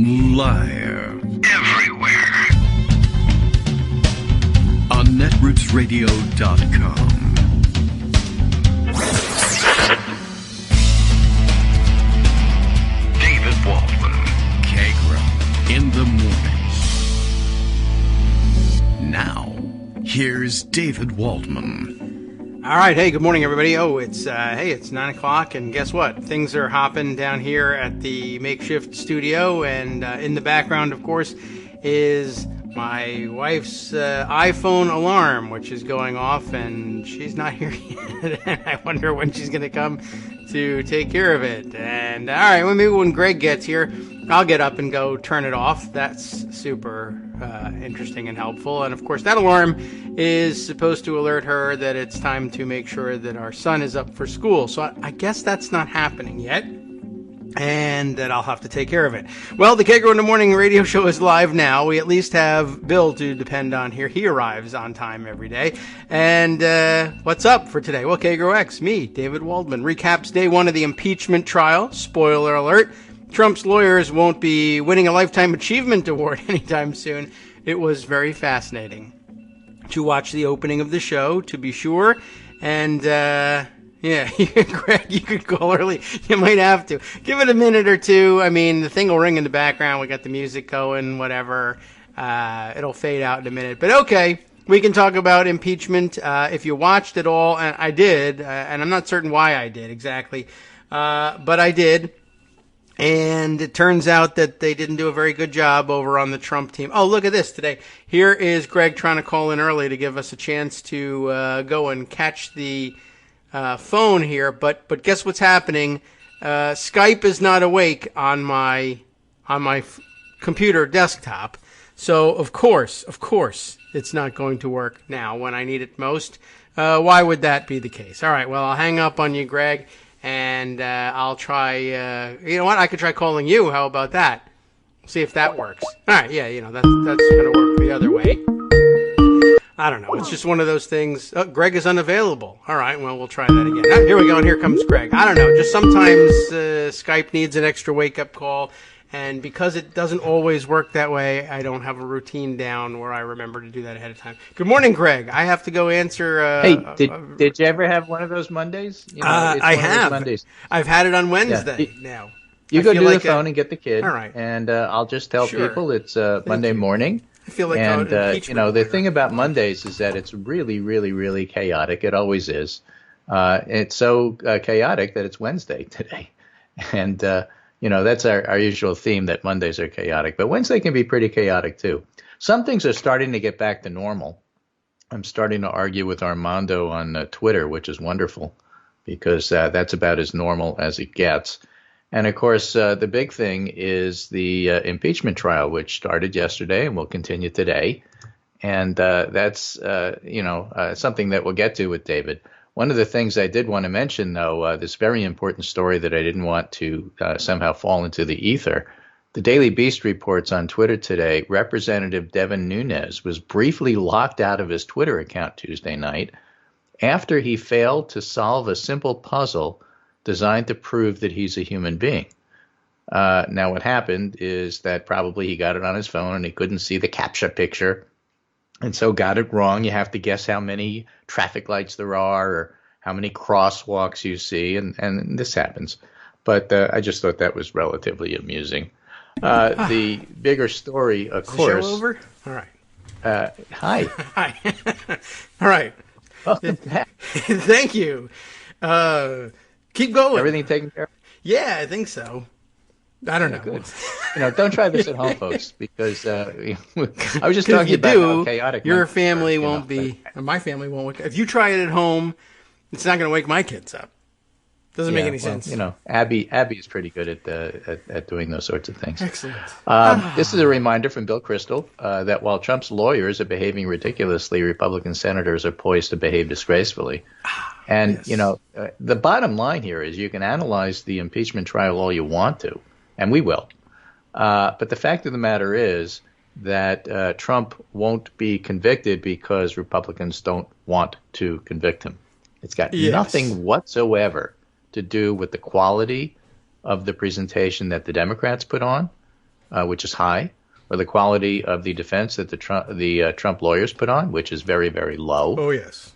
Live. Everywhere. On netrootsradio.com. David Waldman. Kagro. In the morning. Now, here's David Waldman. All right. Hey, good morning, everybody. It's 9 o'clock, and guess what? Things are hopping down here at the makeshift studio, and in the background, of course, is my wife's iPhone alarm, which is going off, and she's not here yet. And I wonder when she's going to come to take care of it. And all right, well, maybe when Greg gets here, I'll get up and go turn it off. That's super interesting and helpful. And of course, that alarm is supposed to alert her that it's time to make sure that our son is up for school. So I guess that's not happening yet, and that I'll have to take care of it. Well, the Kagro in the Morning radio show is live now. We at least have Bill to depend on here. He arrives on time every day. And what's up for today? Well, Kagro X, me, David Waldman, recaps day one of the impeachment trial. Spoiler alert. Trump's lawyers won't be winning a Lifetime Achievement Award anytime soon. It was very fascinating to watch the opening of the show, to be sure. And, yeah, Greg, you could call early. You might have to. Give it a minute or two. I mean, the thing will ring in the background. We got the music going, whatever. It'll fade out in a minute. But okay, we can talk about impeachment. If you watched it all, and I did, and I'm not certain why I did exactly, but I did. And it turns out that they didn't do a very good job over on the Trump team. Oh, look at this today. Here is Greg trying to call in early to give us a chance to go and catch the phone here. But guess what's happening? Skype is not awake on my computer desktop. So of course, it's not going to work now when I need it most. Why would that be the case? All right. Well, I'll hang up on you, Greg. And I'll try, you know what, I could try calling you. How about that? See if that works. All right, yeah, that's going to work the other way. I don't know. It's just one of those things. Oh, Greg is unavailable. All right, well, we'll try that again. Oh, here we go, and here comes Greg. I don't know. Just sometimes Skype needs an extra wake-up call. And because it doesn't always work that way, I don't have a routine down where I remember to do that ahead of time. Good morning, Greg. I have to go answer. Hey, did you ever have one of those Mondays? I have. Mondays. I've had it on Wednesday now. You go to the phone and get the kid. All right. And I'll just tell people it's Monday morning. I feel like and the thing about Mondays is that it's really, really, really chaotic. It always is. It's so chaotic that it's Wednesday today, and. That's our usual theme, that Mondays are chaotic. But Wednesday can be pretty chaotic, too. Some things are starting to get back to normal. I'm starting to argue with Armando on Twitter, which is wonderful, because that's about as normal as it gets. And, of course, the big thing is the impeachment trial, which started yesterday and will continue today. And that's, something that we'll get to with David. One of the things I did want to mention, though, this very important story that I didn't want to somehow fall into the ether. The Daily Beast reports on Twitter today, Representative Devin Nunes was briefly locked out of his Twitter account Tuesday night after he failed to solve a simple puzzle designed to prove that he's a human being. Now, what happened is that probably he got it on his phone and he couldn't see the captcha picture. And so got it wrong. You have to guess how many traffic lights there are or how many crosswalks you see. And this happens. But I just thought that was relatively amusing. The bigger story, of course. Show over? All right. Hi. Hi. All right. Welcome back. Thank you. Keep going. Everything taken care of? Yeah, I think so. I don't know. Good. Don't try this at home, folks, because I was just talking about how chaotic. Your family won't be, my family won't wake up. If you try it at home, it's not going to wake my kids up. Doesn't make any sense. Abby is pretty good at doing those sorts of things. Excellent. This is a reminder from Bill Kristol that while Trump's lawyers are behaving ridiculously, Republican senators are poised to behave disgracefully. And, yes. The bottom line here is you can analyze the impeachment trial all you want to, and we will. But the fact of the matter is that Trump won't be convicted because Republicans don't want to convict him. It's got nothing whatsoever to do with the quality of the presentation that the Democrats put on which is high, or the quality of the defense that the Trump lawyers put on, which is very, very low. Oh, yes.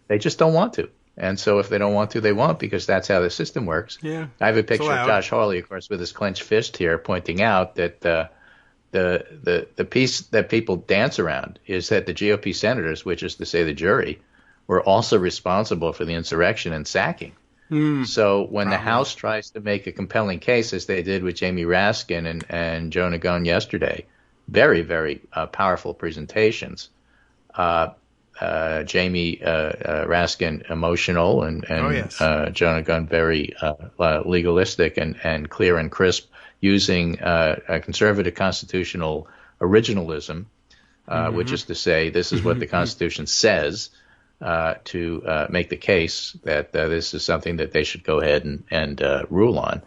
They just don't want to. And so if they don't want to, they won't, because that's how the system works. Yeah. I have a picture of Josh Hawley, of course, with his clenched fist here, pointing out that the piece that people dance around is that the GOP senators, which is to say the jury, were also responsible for the insurrection and sacking. So when the House tries to make a compelling case, as they did with Jamie Raskin and Joe Nagone yesterday, very, very powerful presentations. Jamie Raskin emotional and Joe Nagone very legalistic and clear and crisp, using a conservative constitutional originalism, which is to say this is what the Constitution says, to make the case that this is something that they should go ahead and rule on.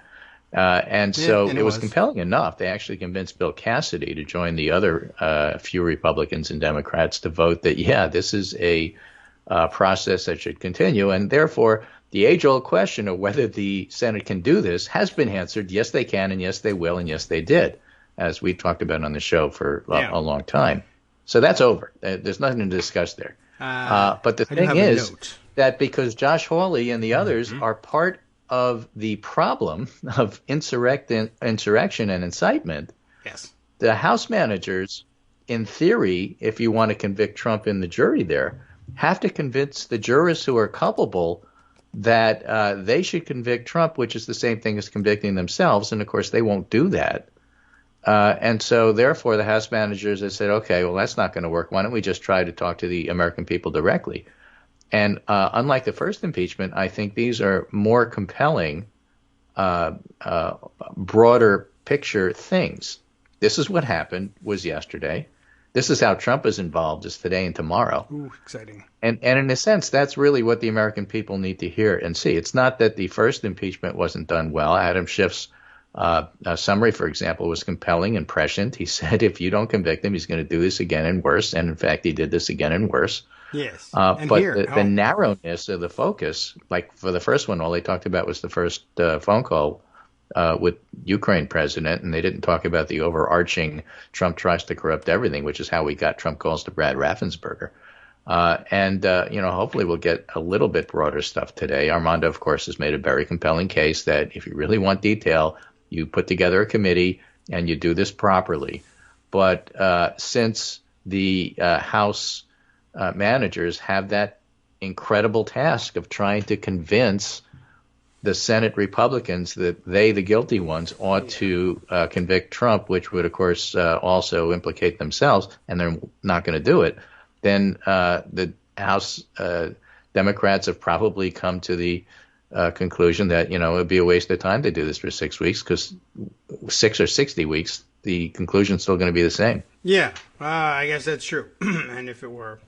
And it was compelling enough. They actually convinced Bill Cassidy to join the other few Republicans and Democrats to vote that, this is a process that should continue. And therefore, the age-old question of whether the Senate can do this has been answered. Yes, they can, and yes, they will, and yes, they did, as we talked about on the show for a long time. So that's over. There's nothing to discuss there. But the thing is that because Josh Hawley and the others are part of the problem of insurrection and incitement, the House managers, in theory, if you want to convict Trump in the jury there, have to convince the jurors who are culpable that they should convict Trump, which is the same thing as convicting themselves. And, of course, they won't do that. And so, therefore, the House managers have said, okay, well, that's not going to work. Why don't we just try to talk to the American people directly? And unlike the first impeachment, I think these are more compelling, broader picture things. This is what happened was yesterday. This is how Trump is involved is today and tomorrow. Ooh, exciting. And in a sense, that's really what the American people need to hear and see. It's not that the first impeachment wasn't done well. Adam Schiff's summary, for example, was compelling and prescient. He said if you don't convict him, he's going to do this again and worse. And, in fact, he did this again and worse. Yes. But the narrowness of the focus, like for the first one, all they talked about was the first phone call with Ukraine president, and they didn't talk about the overarching Trump tries to corrupt everything, which is how we got Trump calls to Brad Raffensperger. Hopefully we'll get a little bit broader stuff today. Armando, of course, has made a very compelling case that if you really want detail, you put together a committee and you do this properly. But since the House managers have that incredible task of trying to convince the Senate Republicans that they, the guilty ones, ought to convict Trump, which would, of course, also implicate themselves, and they're not going to do it, then the House Democrats have probably come to the conclusion that, it would be a waste of time to do this for 6 weeks, because 6 or 60 weeks, the conclusion's still going to be the same. Yeah, I guess that's true. And if it were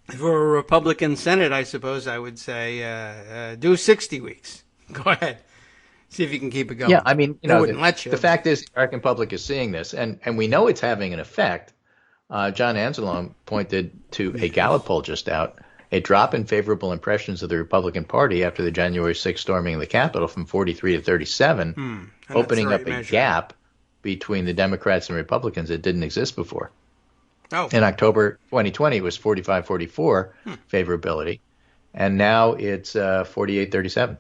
a Republican Senate, I suppose I would say do 60 weeks. Go ahead. See if you can keep it going. Yeah, I mean, wouldn't let you. The fact is, the American public is seeing this, and we know it's having an effect. John Anzalone pointed to a Gallup poll just out, a drop in favorable impressions of the Republican Party after the January 6th storming of the Capitol from 43 to 37, opening up a gap between the Democrats and Republicans that didn't exist before. Oh. In October 2020, it was 45-44 favorability, and now it's 48-37.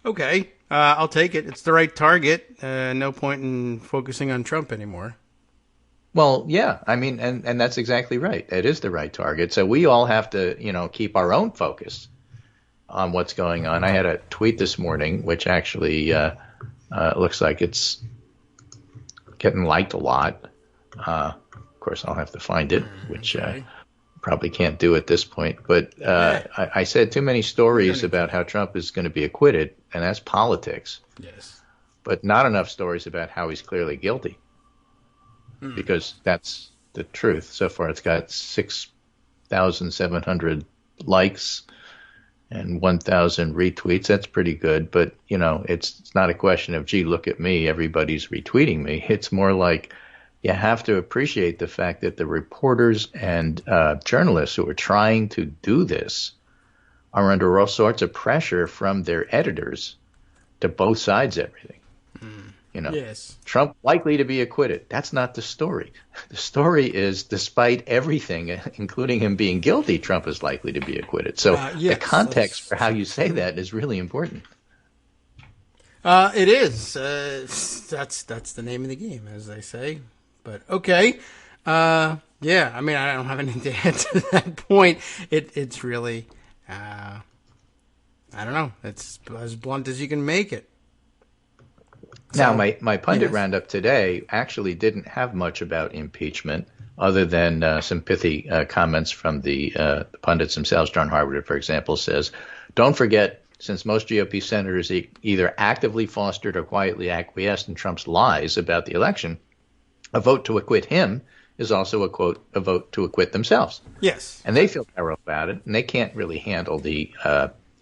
Okay, I'll take it. It's the right target. No point in focusing on Trump anymore. Well, yeah, I mean, and that's exactly right. It is the right target. So we all have to, keep our own focus on what's going on. I had a tweet this morning, which actually looks like it's getting liked a lot. Of course, I'll have to find it, which probably can't do at this point. But I said too many stories about how Trump is going to be acquitted, and that's politics. Yes. But not enough stories about how he's clearly guilty, because that's the truth. So far, it's got 6,700 likes and 1,000 retweets. That's pretty good. But, it's not a question of, gee, look at me, everybody's retweeting me. It's more like, you have to appreciate the fact that the reporters and journalists who are trying to do this are under all sorts of pressure from their editors to both sides everything. Yes. Trump likely to be acquitted. That's not the story. The story is, despite everything, including him being guilty, Trump is likely to be acquitted. So Yes, the context for how you say that is really important. It is. That's the name of the game, as they say. But okay. Yeah, I mean, I don't have anything to add to that point. It's really, I don't know. It's as blunt as you can make it. Now, my pundit roundup today actually didn't have much about impeachment, other than some pithy comments from the pundits themselves. John Harwood, for example, says, "Don't forget, since most GOP senators either actively fostered or quietly acquiesced in Trump's lies about the election, a vote to acquit him is also a vote to acquit themselves." Yes. And they feel terrible about it, and they can't really handle the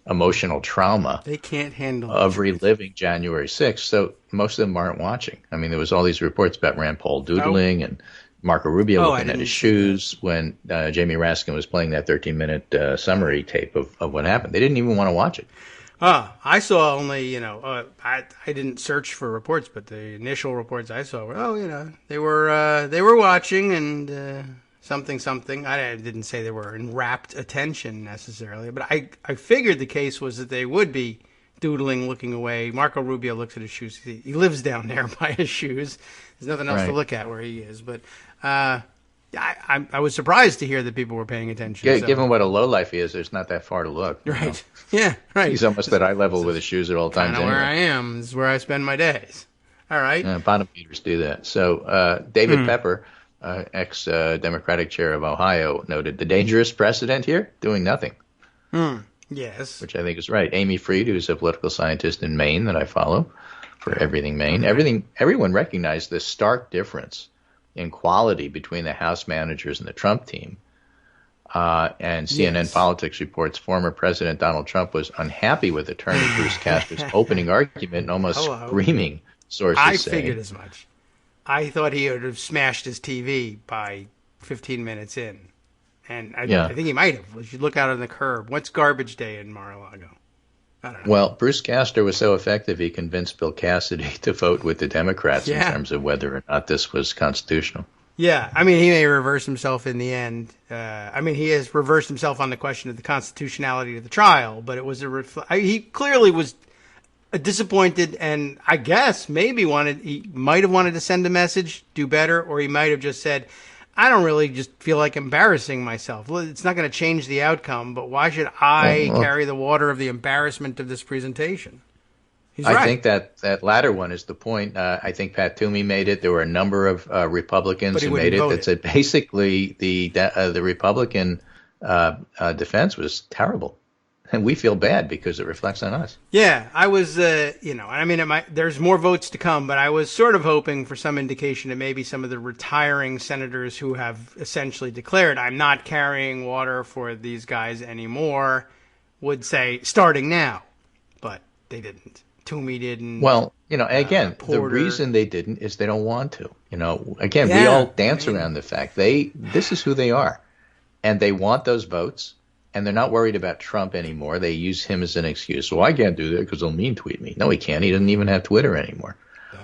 emotional trauma They can't handle of reliving January 6th, so most of them aren't watching. I mean, there was all these reports about Rand Paul doodling and Marco Rubio looking at his shoes when Jamie Raskin was playing that 13-minute summary tape of what happened. They didn't even want to watch it. I saw only, I didn't search for reports, but the initial reports I saw were, they were watching and something. I didn't say they were in rapt attention necessarily, but I figured the case was that they would be doodling, looking away. Marco Rubio looks at his shoes. He lives down there by his shoes. There's nothing else to look at where he is. But I was surprised to hear that people were paying attention. Yeah, given what a lowlife he is, there's not that far to look. Right. Yeah, right. He's almost at eye level with his shoes at all times. Kind of where I am. This is where I spend my days. All right. Bottom feeders do that. So David Pepper, ex-Democratic chair of Ohio, noted the dangerous precedent here, doing nothing. Yes. Which I think is right. Amy Fried, who's a political scientist in Maine that I follow for Everything Maine, everyone recognized this stark difference in quality between the House managers and the Trump team. And CNN Politics reports former President Donald Trump was unhappy with attorney Bruce Castor's opening argument and almost screaming, sources say. I figured as much. I thought he would have smashed his TV by 15 minutes in. And I think he might have. We should look out on the curb. What's garbage day in Mar-a-Lago? I don't know. Well, Bruce Castor was so effective he convinced Bill Cassidy to vote with the Democrats in terms of whether or not this was constitutional. Yeah, I mean, he may reverse himself in the end. He has reversed himself on the question of the constitutionality of the trial, but it was he clearly was disappointed, and I guess maybe he might have wanted to send a message, do better, or he might have just said, I don't really just feel like embarrassing myself. Well, it's not going to change the outcome, but why should I carry the water of the embarrassment of this presentation? He's right. I think that latter one is the point. I think Pat Toomey made it. There were a number of Republicans who made it that said basically the Republican defense was terrible. And we feel bad because it reflects on us. Yeah, I was, there's more votes to come, but I was sort of hoping for some indication that maybe some of the retiring senators who have essentially declared, I'm not carrying water for these guys anymore, would say, starting now. But they didn't. Toomey didn't. Well, again, the reason they didn't is they don't want to. We all dance around the fact this is who they are. And they want those votes. And they're not worried about Trump anymore. They use him as an excuse. Well, I can't do that because they'll mean tweet me. No, he can't. He doesn't even have Twitter anymore.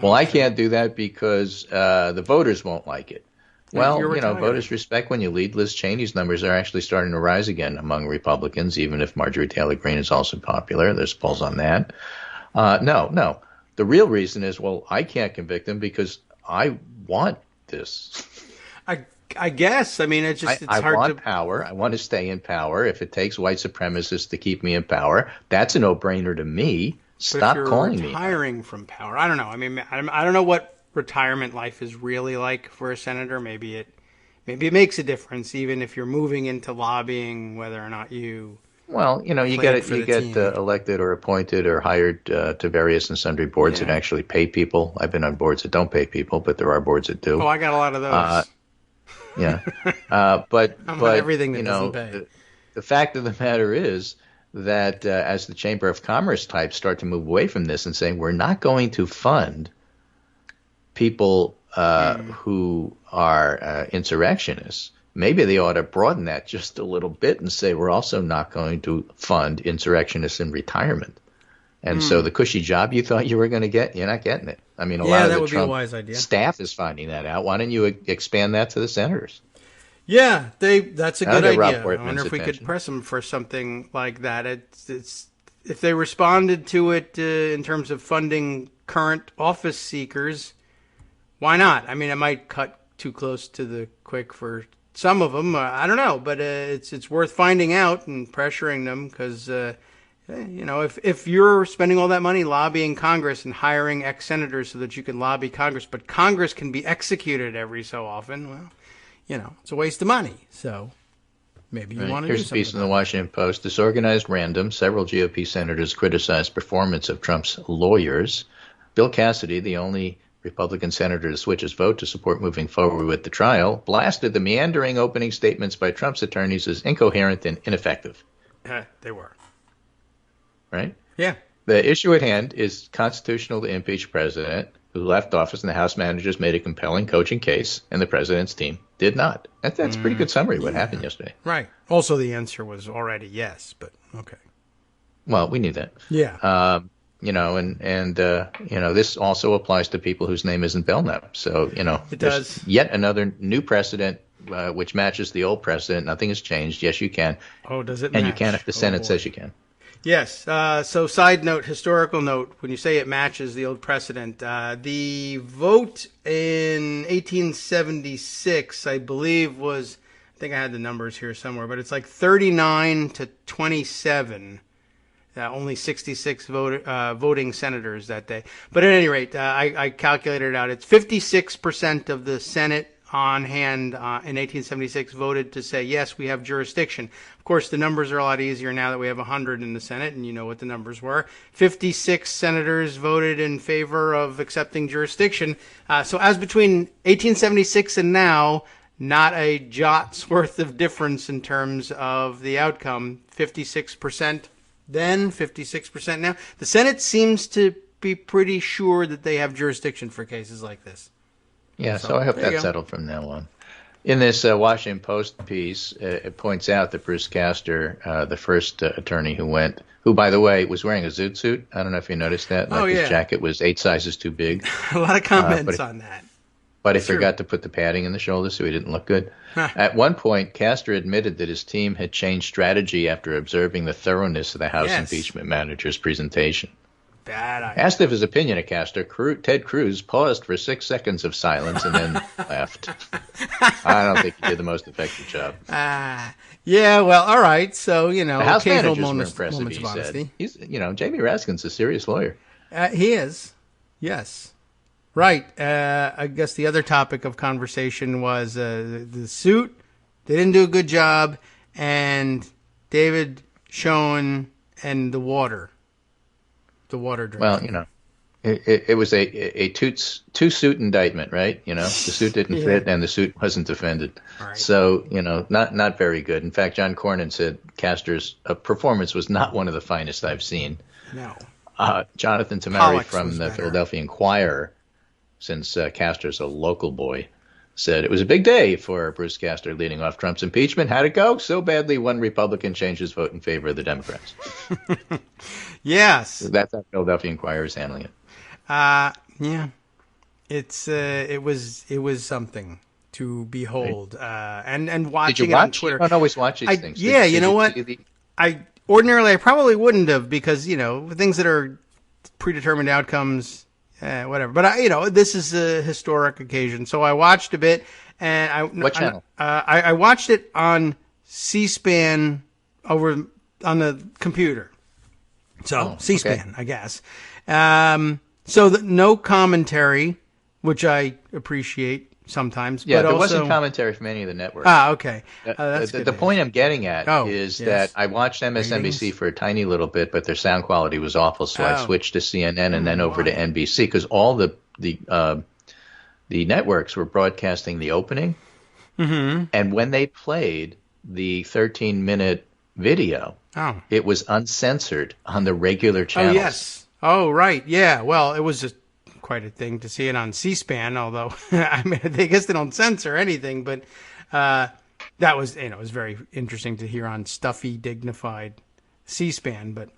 Well, I can't do that because the voters won't like it. Well, voters respect when you lead. Liz Cheney's numbers are actually starting to rise again among Republicans, even if Marjorie Taylor Greene is also popular. There's polls on that. No. The real reason is, I can't convict him because I want this. I guess. It's hard to... I want power. I want to stay in power. If it takes white supremacists to keep me in power, that's a no-brainer to me. Stop calling me. Retiring from power. I don't know. I don't know what retirement life is really like for a senator. Maybe it makes a difference, even if you're moving into lobbying, whether or not you... Well, you get elected or appointed or hired to various and sundry boards that actually pay people. I've been on boards that don't pay people, but there are boards that do. Oh, I got a lot of those. But everything that doesn't pay. The fact of the matter is that as the Chamber of Commerce types start to move away from this and saying we're not going to fund people who are insurrectionists, maybe they ought to broaden that just a little bit and say we're also not going to fund insurrectionists in retirement. And so the cushy job you thought you were going to get, you're not getting it. I mean, a lot of the Trump staff is finding that out. Why don't you expand that to the senators? Yeah, that's a good idea. I wonder if we could press them for something like that. It's if they responded to it in terms of funding current office seekers, why not? I mean, it might cut too close to the quick for some of them. I don't know, but it's worth finding out and pressuring them because, if you're spending all that money lobbying Congress and hiring ex-senators so that you can lobby Congress, but Congress can be executed every so often, well, it's a waste of money. So maybe you want to do something. Here's a piece in the Washington Post. Disorganized random. Several GOP senators criticized performance of Trump's lawyers. Bill Cassidy, the only Republican senator to switch his vote to support moving forward with the trial, blasted the meandering opening statements by Trump's attorneys as incoherent and ineffective. They were. Right? Yeah. The issue at hand is constitutional to impeach a president who left office, and the House managers made a compelling coaching case, and the president's team did not. That's a pretty good summary of what happened yesterday. Right. Also, the answer was already yes, but okay. Well, we knew that. Yeah. This also applies to people whose name isn't Belknap. So, it does. Yet another new precedent which matches the old precedent. Nothing has changed. Yes, you can. Oh, does it? And match? You can if the Senate says you can. Yes. So side note, historical note, when you say it matches the old precedent, the vote in 1876, I believe, was, I think I had the numbers here somewhere, but it's like 39 to 27. Only 66 voting senators that day. But at any rate, I calculated it out. It's 56% of the Senate on hand in 1876 voted to say, yes, we have jurisdiction. Of course, the numbers are a lot easier now that we have 100 in the Senate, and you know what the numbers were. 56 senators voted in favor of accepting jurisdiction. So as between 1876 and now, not a jot's worth of difference in terms of the outcome. 56% then, 56% now. The Senate seems to be pretty sure that they have jurisdiction for cases like this. Yeah, so I hope that's settled from now on. In this Washington Post piece, it points out that Bruce Castor, the first attorney who, by the way, was wearing a zoot suit. I don't know if you noticed that. His jacket was 8 sizes too big. A lot of comments on that. But he forgot to put the padding in the shoulders, so he didn't look good. At one point, Castor admitted that his team had changed strategy after observing the thoroughness of the House impeachment manager's presentation. Bad idea. Asked of his opinion of Castor, Ted Cruz paused for 6 seconds of silence and then laughed. I don't think he did the most effective job. Yeah, well, all right. So, the House managers were impressive, moments of honesty. He's, Jamie Raskin's a serious lawyer. He is. Yes. Right. I guess the other topic of conversation was the suit. They didn't do a good job. And David Schoen and the water. The water drink. Well, it was a two-suit indictment, right? The suit didn't fit and the suit wasn't defended. Right. So, not very good. In fact, John Cornyn said Castor's performance was not one of the finest I've seen. No. Jonathan Tamari from the Philadelphia Inquirer, since Castor's a local boy, said it was a big day for Bruce Castor leading off Trump's impeachment. How'd it go? So badly, one Republican changed his vote in favor of the Democrats. Yes. So that's how Philadelphia Inquirer is handling it. Yeah. It was something to behold. Right. And watching Did you watch? it on Twitter. You don't always watch these things. You know what? I probably wouldn't have because, things that are predetermined outcomes, whatever. But this is a historic occasion, so I watched a bit. And what channel? I watched it on C-SPAN over on the computer. So C-SPAN, I guess. So no commentary, which I appreciate sometimes. Yeah, but there wasn't commentary from any of the networks. Okay. That's good. The point I'm getting at is that I watched MSNBC Ratings? for a tiny little bit, but their sound quality was awful, so I switched to CNN and then over to NBC because all the networks were broadcasting the opening, and when they played the 13-minute video, it was uncensored on the regular channels. Oh, yes. Oh, right. Yeah. Well, it was just quite a thing to see it on C-SPAN, although I guess they don't censor anything, but that was, it was very interesting to hear on stuffy, dignified C-SPAN. But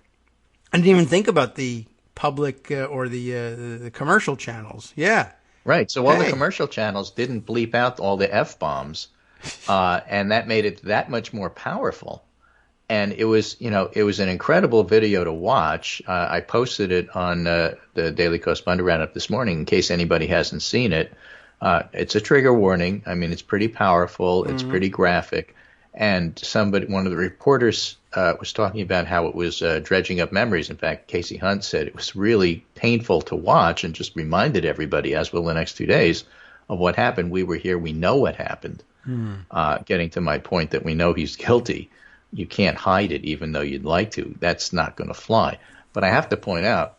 I didn't even think about the public or the commercial channels. Yeah. Right. So all the Hey. commercial channels didn't bleep out all the F-bombs, and that made it that much more powerful. And it was, it was an incredible video to watch. I posted it on the Daily Correspondent Roundup this morning in case anybody hasn't seen it. It's a trigger warning. I mean, it's pretty powerful. It's pretty graphic. And one of the reporters was talking about how it was dredging up memories. In fact, Casey Hunt said it was really painful to watch and just reminded everybody, as will the next 2 days, of what happened. We were here. We know what happened. Getting to my point that we know he's guilty. You can't hide it, even though you'd like to. That's not going to fly. But I have to point out,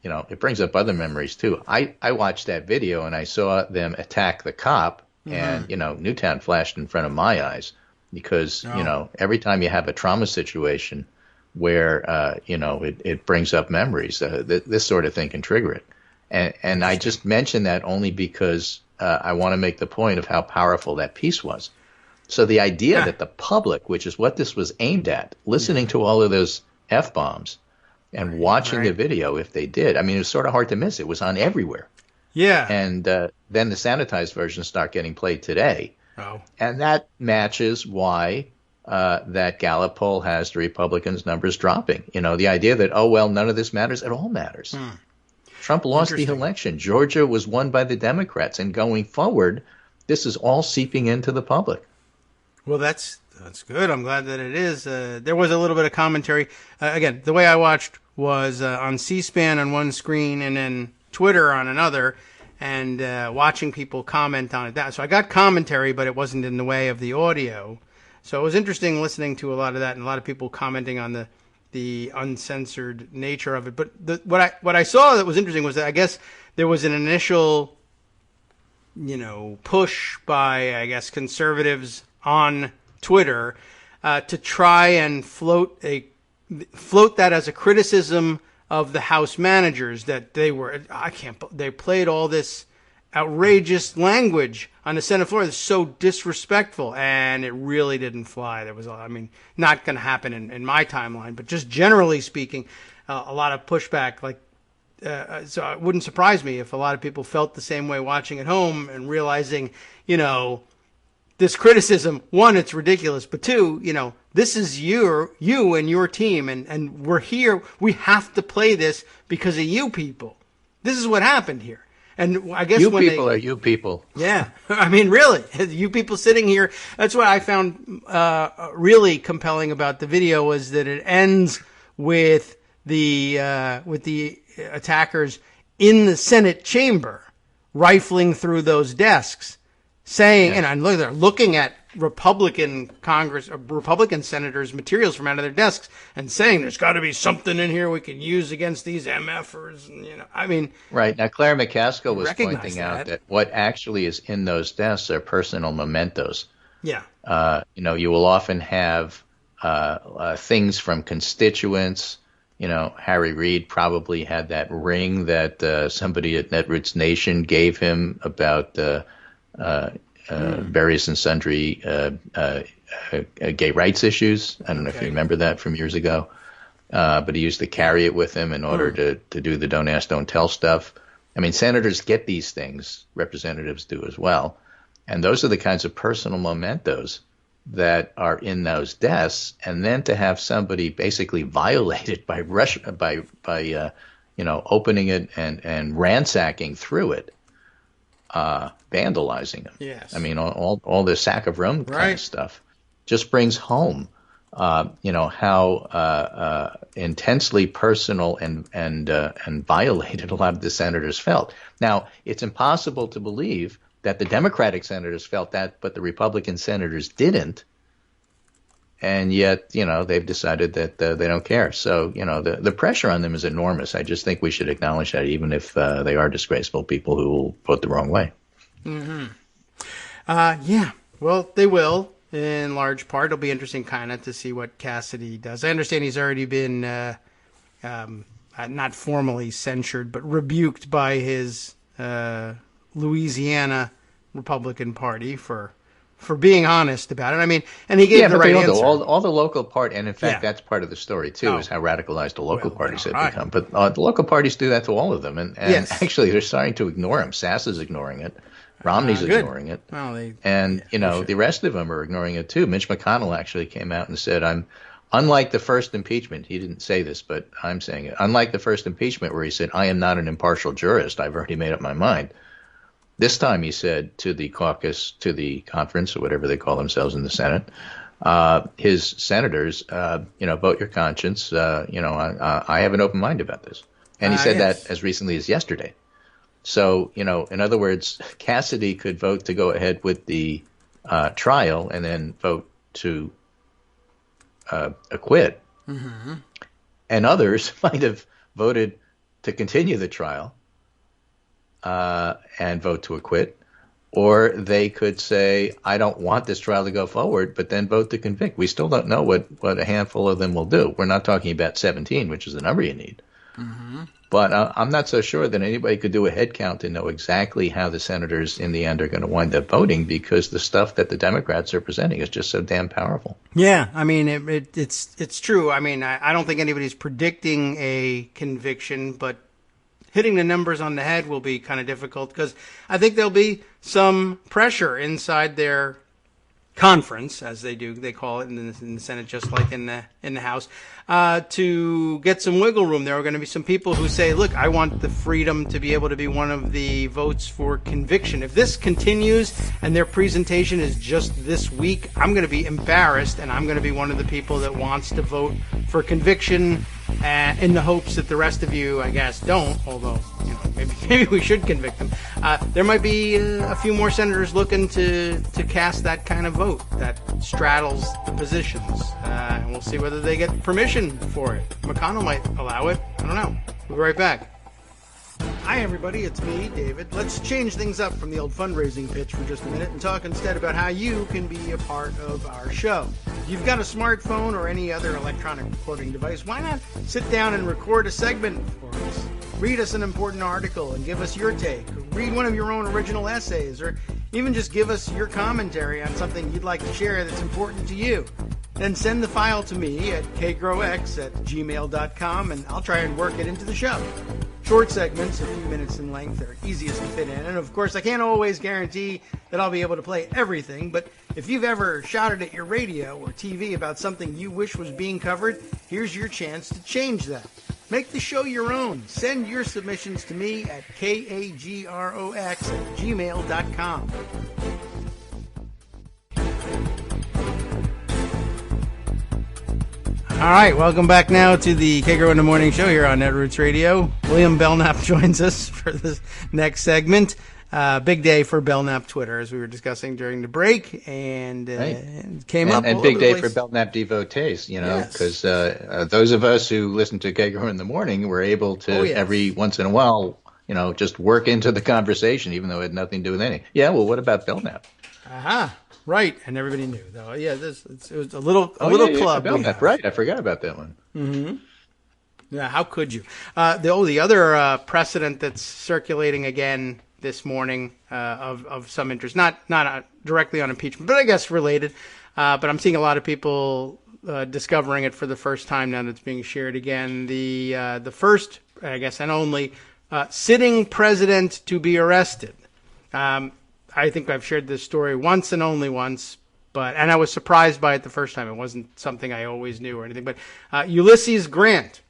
it brings up other memories, too. I watched that video, and I saw them attack the cop, and, Newtown flashed in front of my eyes because, every time you have a trauma situation where, it brings up memories, this sort of thing can trigger it. And I just mention that only because I want to make the point of how powerful that piece was. So the idea that the public, which is what this was aimed at, listening to all of those F-bombs and watching the video, if they did, I mean, it was sort of hard to miss. It was on everywhere. Yeah. And then the sanitized versions start getting played today. Oh. And that matches why that Gallup poll has the Republicans' numbers dropping. The idea that, none of this matters, it all matters. Trump lost the election. Georgia was won by the Democrats. And going forward, this is all seeping into the public. Well, that's good. I'm glad that it is. There was a little bit of commentary. Again, the way I watched was on C-SPAN on one screen and then Twitter on another, and watching people comment on it. So I got commentary, but it wasn't in the way of the audio. So it was interesting listening to a lot of that and a lot of people commenting on the uncensored nature of it. But what I saw that was interesting was that I guess there was an initial, push by, I guess, conservatives on Twitter to try and float that as a criticism of the House managers, that they played all this outrageous language on the Senate floor that's so disrespectful, and it really didn't fly. There was, not going to happen in my timeline, but just generally speaking, a lot of pushback. So it wouldn't surprise me if a lot of people felt the same way watching at home and realizing, this criticism, one, it's ridiculous, but two, this is you and your team, and we're here. We have to play this because of you people. This is what happened here. And I guess you people are you people. Yeah. I mean, really, you people sitting here. That's what I found really compelling about the video was that it ends with the attackers in the Senate chamber rifling through those desks, saying, and look, they're looking at Republican senators' materials from out of their desks and saying, there's got to be something in here we can use against these MFers. And, Right. Now, Claire McCaskill was pointing out that what actually is in those desks are personal mementos. Yeah. You will often have things from constituents. Harry Reid probably had that ring that somebody at Netroots Nation gave him about various and sundry gay rights issues. I don't know if you remember that from years ago. But he used to carry it with him in order to do the don't ask, don't tell stuff. I mean, senators get these things. Representatives do as well. And those are the kinds of personal mementos that are in those desks. And then to have somebody basically violate it by opening it and ransacking through it, vandalizing them. Yes. I mean, all this sack of rum kind of stuff just brings home, how intensely personal and violated a lot of the senators felt. Now, it's impossible to believe that the Democratic senators felt that, but the Republican senators didn't. And yet, they've decided that they don't care. So, the pressure on them is enormous. I just think we should acknowledge that, even if they are disgraceful people who will vote the wrong way. Mm-hmm. Yeah. Well, they will, in large part. It'll be interesting kind of to see what Cassidy does. I understand he's already been not formally censured, but rebuked by his Louisiana Republican Party for for being honest about it. I mean, and he gave the right answer. All the local party, and in fact, that's part of the story too, is how radicalized the local parties have become. But the local parties do that to all of them, and actually, they're starting to ignore him. Sass is ignoring it. Romney's ignoring it. Well, the rest of them are ignoring it too. Mitch McConnell actually came out and said, unlike the first impeachment, he didn't say this, but I'm saying it. Unlike the first impeachment where he said, I am not an impartial jurist. I've already made up my mind. This time he said to the caucus, to the conference, or whatever they call themselves in the Senate, his senators, vote your conscience. I have an open mind about this. And he said that as recently as yesterday. So, in other words, Cassidy could vote to go ahead with the trial and then vote to acquit. Mm-hmm. And others might have voted to continue the trial and vote to acquit. Or they could say, I don't want this trial to go forward, but then vote to convict. We still don't know what a handful of them will do. We're not talking about 17, which is the number you need. Mm-hmm. But I'm not so sure that anybody could do a head count and know exactly how the senators in the end are going to wind up voting, because the stuff that the Democrats are presenting is just so damn powerful. Yeah, I mean, it's true. I mean, I don't think anybody's predicting a conviction, but hitting the numbers on the head will be kind of difficult, because I think there'll be some pressure inside their conference, as they call it in the Senate, just like in the House, to get some wiggle room. There are going to be some people who say, look, I want the freedom to be able to be one of the votes for conviction. If this continues and their presentation is just this week, I'm going to be embarrassed, and I'm going to be one of the people that wants to vote for conviction, in the hopes that the rest of you, I guess, don't, although maybe we should convict them. There might be a few more senators looking to cast that kind of vote that straddles the positions. And we'll see whether they get permission for it. McConnell might allow it. I don't know. We'll be right back. Hi, everybody. It's me, David. Let's change things up from the old fundraising pitch for just a minute and talk instead about how you can be a part of our show. If you've got a smartphone or any other electronic recording device, why not sit down and record a segment for us? Read us an important article and give us your take. Or read one of your own original essays, or even just give us your commentary on something you'd like to share that's important to you. Then send the file to me at kagrox@gmail.com, and I'll try and work it into the show. Short segments, a few minutes in length, are easiest to fit in. And of course, I can't always guarantee that I'll be able to play everything, but if you've ever shouted at your radio or TV about something you wish was being covered, here's your chance to change that. Make the show your own. Send your submissions to me at kagrox@gmail.com. All right, welcome back now to the Kagro in the Morning Show here on Netroots Radio. William Belknap joins us for this next segment. Big day for Belknap Twitter, as we were discussing during the break, and came up. And big day for Belknap devotees, because those of us who listen to Kagro in the morning were able to every once in a while, just work into the conversation, even though it had nothing to do with anything. Yeah, well, what about Belknap? Aha. Right, and everybody knew though. Yeah, it was a little club. Right, I forgot about that one. Mm-hmm. Yeah, how could you? The other precedent that's circulating again this morning of some interest, not directly on impeachment, but I guess related. But I'm seeing a lot of people discovering it for the first time now that it's being shared again. The first, I guess, and only sitting president to be arrested. I think I've shared this story once and only once, and I was surprised by it the first time. It wasn't something I always knew or anything. But Ulysses Grant,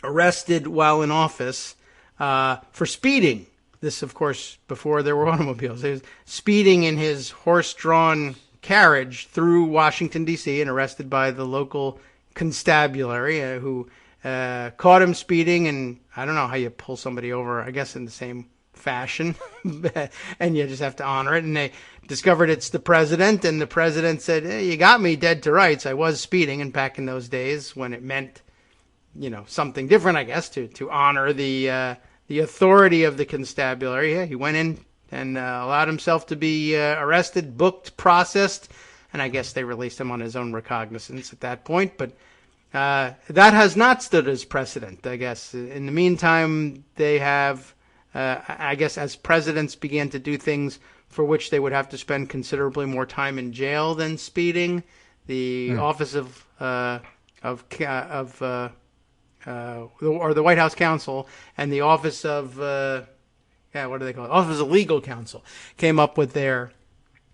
arrested while in office for speeding. This, of course, before there were automobiles. He was speeding in his horse-drawn carriage through Washington, D.C., and arrested by the local constabulary who caught him speeding. And I don't know how you pull somebody over, I guess in the same fashion, and you just have to honor it. And they discovered it's the president, and the president said, hey, you got me dead to rights. I was speeding. And back in those days when it meant, something different, I guess, to honor the authority of the constabulary, he went in and allowed himself to be arrested, booked, processed, and I guess they released him on his own recognizance at that point. But that has not stood as precedent, I guess. In the meantime, they have I guess as presidents began to do things for which they would have to spend considerably more time in jail than speeding. The Office of the White House Counsel and the Office of what do they call it? Office of Legal Counsel came up with their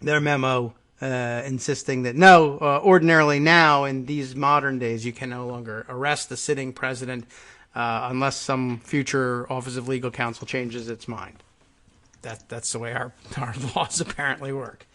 memo insisting that ordinarily now in these modern days you can no longer arrest the sitting president unless some future Office of Legal Counsel changes its mind. That's the way our laws apparently work.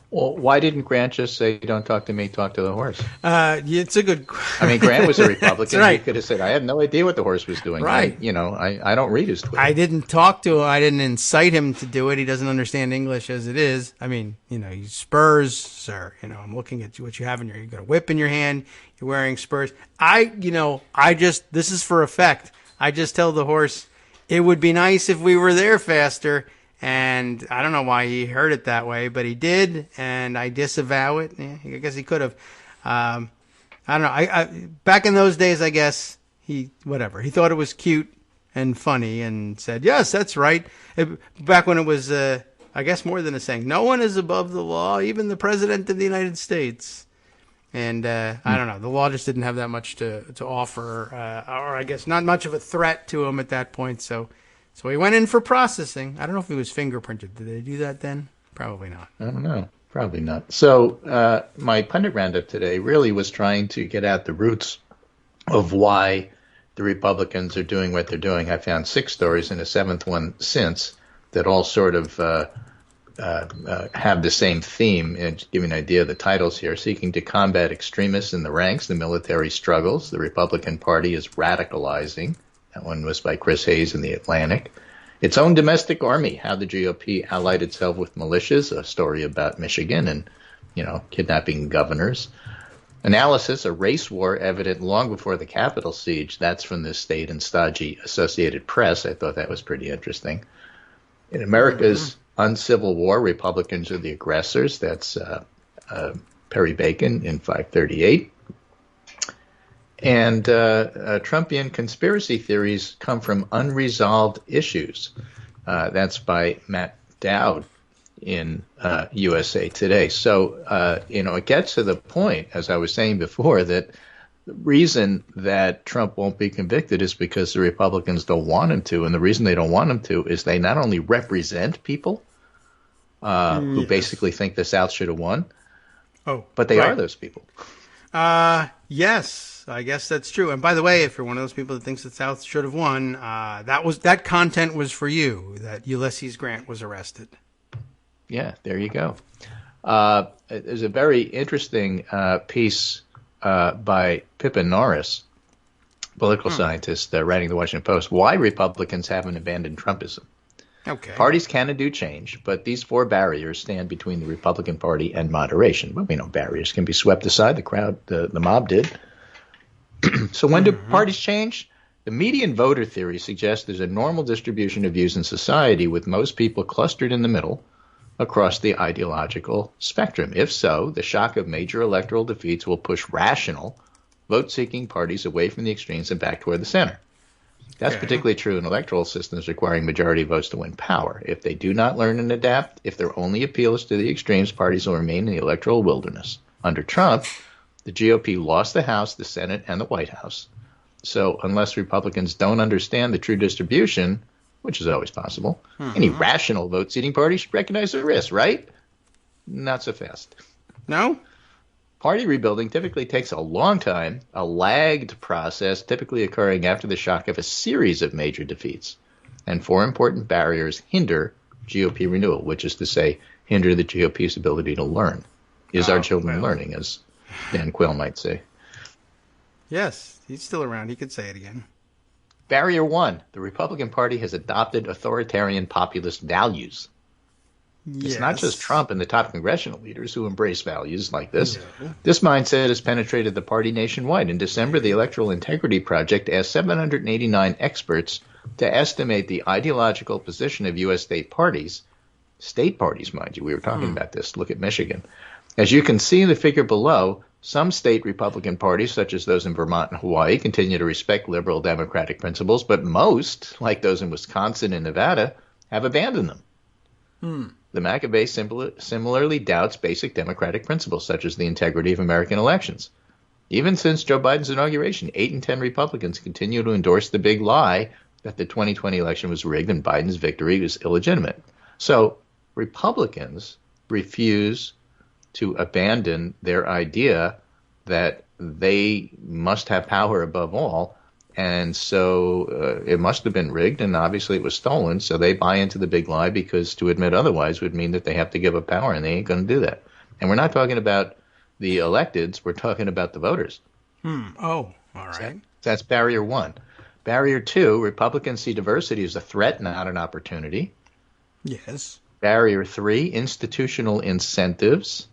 Well, why didn't Grant just say, "Don't talk to me, talk to the horse"? It's a good. I mean, Grant was a Republican. Right. He could have said, "I had no idea what the horse was doing." Right. I don't read his Twitter. I didn't talk to him. I didn't incite him to do it. He doesn't understand English as it is. I mean, he's Spurs, sir. I'm looking at what you have in your. You got a whip in your hand. You're wearing Spurs. This is for effect. I just tell the horse, it would be nice if we were there faster. And I don't know why he heard it that way, but he did, and I disavow it. Yeah, I guess he could have. I don't know. I back in those days, I guess he thought it was cute and funny, and said, "Yes, that's right." Back when it was, I guess, more than a saying. No one is above the law, even the president of the United States. And I don't know. The law just didn't have that much to offer, or I guess not much of a threat to him at that point. So he went in for processing. I don't know if he was fingerprinted. Did they do that then? Probably not. I don't know. Probably not. So my pundit roundup today really was trying to get at the roots of why the Republicans are doing what they're doing. I found 6 stories and a 7th one since that all sort of have the same theme. And to give you an idea of the titles here: seeking to combat extremists in the ranks, the military struggles, the Republican Party is radicalizing. That one was by Chris Hayes in The Atlantic. Its own domestic army, how the GOP allied itself with militias, a story about Michigan and, kidnapping governors. Analysis, a race war evident long before the Capitol siege. That's from the state and stodgy Associated Press. I thought that was pretty interesting. In America's uncivil war, Republicans are the aggressors. That's Perry Bacon in 538. And Trumpian conspiracy theories come from unresolved issues. That's by Matt Dowd in USA Today. So, it gets to the point, as I was saying before, that the reason that Trump won't be convicted is because the Republicans don't want him to. And the reason they don't want him to is they not only represent people who basically think the South should have won, but they are those people. Yes. I guess that's true. And by the way, if you're one of those people that thinks the South should have won, that content was for you, that Ulysses Grant was arrested. Yeah, there you go. There's a very interesting piece by Pippin Norris, political scientist, writing the Washington Post, why Republicans haven't abandoned Trumpism. Okay. Parties can and do change, but these 4 barriers stand between the Republican Party and moderation. Well, we know barriers can be swept aside. The mob did. So when do parties change? The median voter theory suggests there's a normal distribution of views in society, with most people clustered in the middle across the ideological spectrum. If so, the shock of major electoral defeats will push rational, vote-seeking parties away from the extremes and back toward the center. That's particularly true in electoral systems requiring majority votes to win power. If they do not learn and adapt, if their only appeal is to the extremes, parties will remain in the electoral wilderness. Under Trump, the GOP lost the House, the Senate, and the White House. So unless Republicans don't understand the true distribution, which is always possible, any rational vote-seeking party should recognize the risk, right? Not so fast. No? Party rebuilding typically takes a long time, a lagged process typically occurring after the shock of a series of major defeats. And 4 important barriers hinder GOP renewal, which is to say, hinder the GOP's ability to learn. Is our children learning, as Dan Quayle might say. Yes, he's still around. He could say it again. Barrier 1, the Republican Party has adopted authoritarian populist values. Yes. It's not just Trump and the top congressional leaders who embrace values like this. No. This mindset has penetrated the party nationwide. In December, the Electoral Integrity Project asked 789 experts to estimate the ideological position of U.S. state parties, mind you. We were talking about this. Look at Michigan. As you can see in the figure below, some state Republican parties, such as those in Vermont and Hawaii, continue to respect liberal democratic principles, but most, like those in Wisconsin and Nevada, have abandoned them. the MAGA base similarly doubts basic democratic principles, such as the integrity of American elections. Even since Joe Biden's inauguration, 8 in 10 Republicans continue to endorse the big lie that the 2020 election was rigged and Biden's victory was illegitimate. So Republicans refuse to abandon their idea that they must have power above all. And so it must have been rigged, and obviously it was stolen. So they buy into the big lie because to admit otherwise would mean that they have to give up power, and they ain't going to do that. And we're not talking about the electeds. We're talking about the voters. Oh, all right. So that's barrier one. Barrier two, Republicans see diversity as a threat, not an opportunity. Yes. Barrier three, institutional incentives,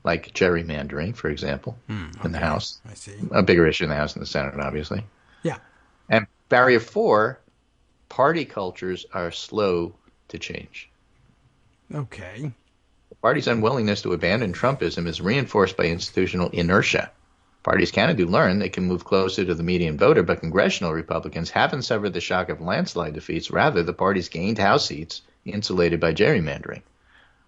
like gerrymandering, for example, in the House. I see. A bigger issue in the House and the Senate, obviously. Yeah. And barrier four, party cultures are slow to change. Okay. The party's unwillingness to abandon Trumpism is reinforced by institutional inertia. Parties can and do learn they can move closer to the median voter, but congressional Republicans haven't suffered the shock of landslide defeats. Rather, the party's gained House seats insulated by gerrymandering.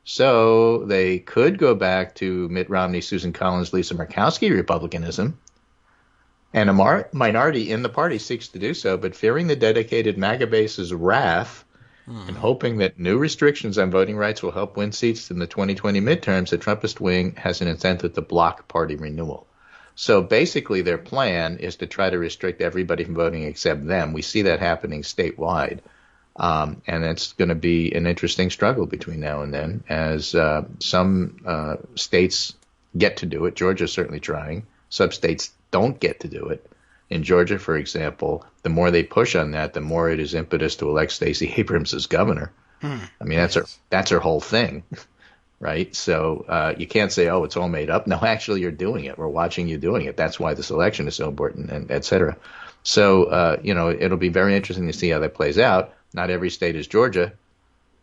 So they could go back to Mitt Romney, Susan Collins, Lisa Murkowski Republicanism, and a minority in the party seeks to do so, but fearing the dedicated MAGA base's wrath and hoping that new restrictions on voting rights will help win seats in the 2020 midterms, the Trumpist wing has an incentive to block party renewal. So basically their plan is to try to restrict everybody from voting except them. We see that happening statewide. And it's going to be an interesting struggle between now and then as some states get to do it. Georgia's certainly trying. Some states don't get to do it. In Georgia, for example, the more they push on that, the more it is impetus to elect Stacey Abrams as governor. I mean, that's her whole thing, right? So you can't say, oh, it's all made up. No, actually, you're doing it. We're watching you doing it. That's why this election is so important, and et cetera. So, it'll be very interesting to see how that plays out. Not every state is Georgia.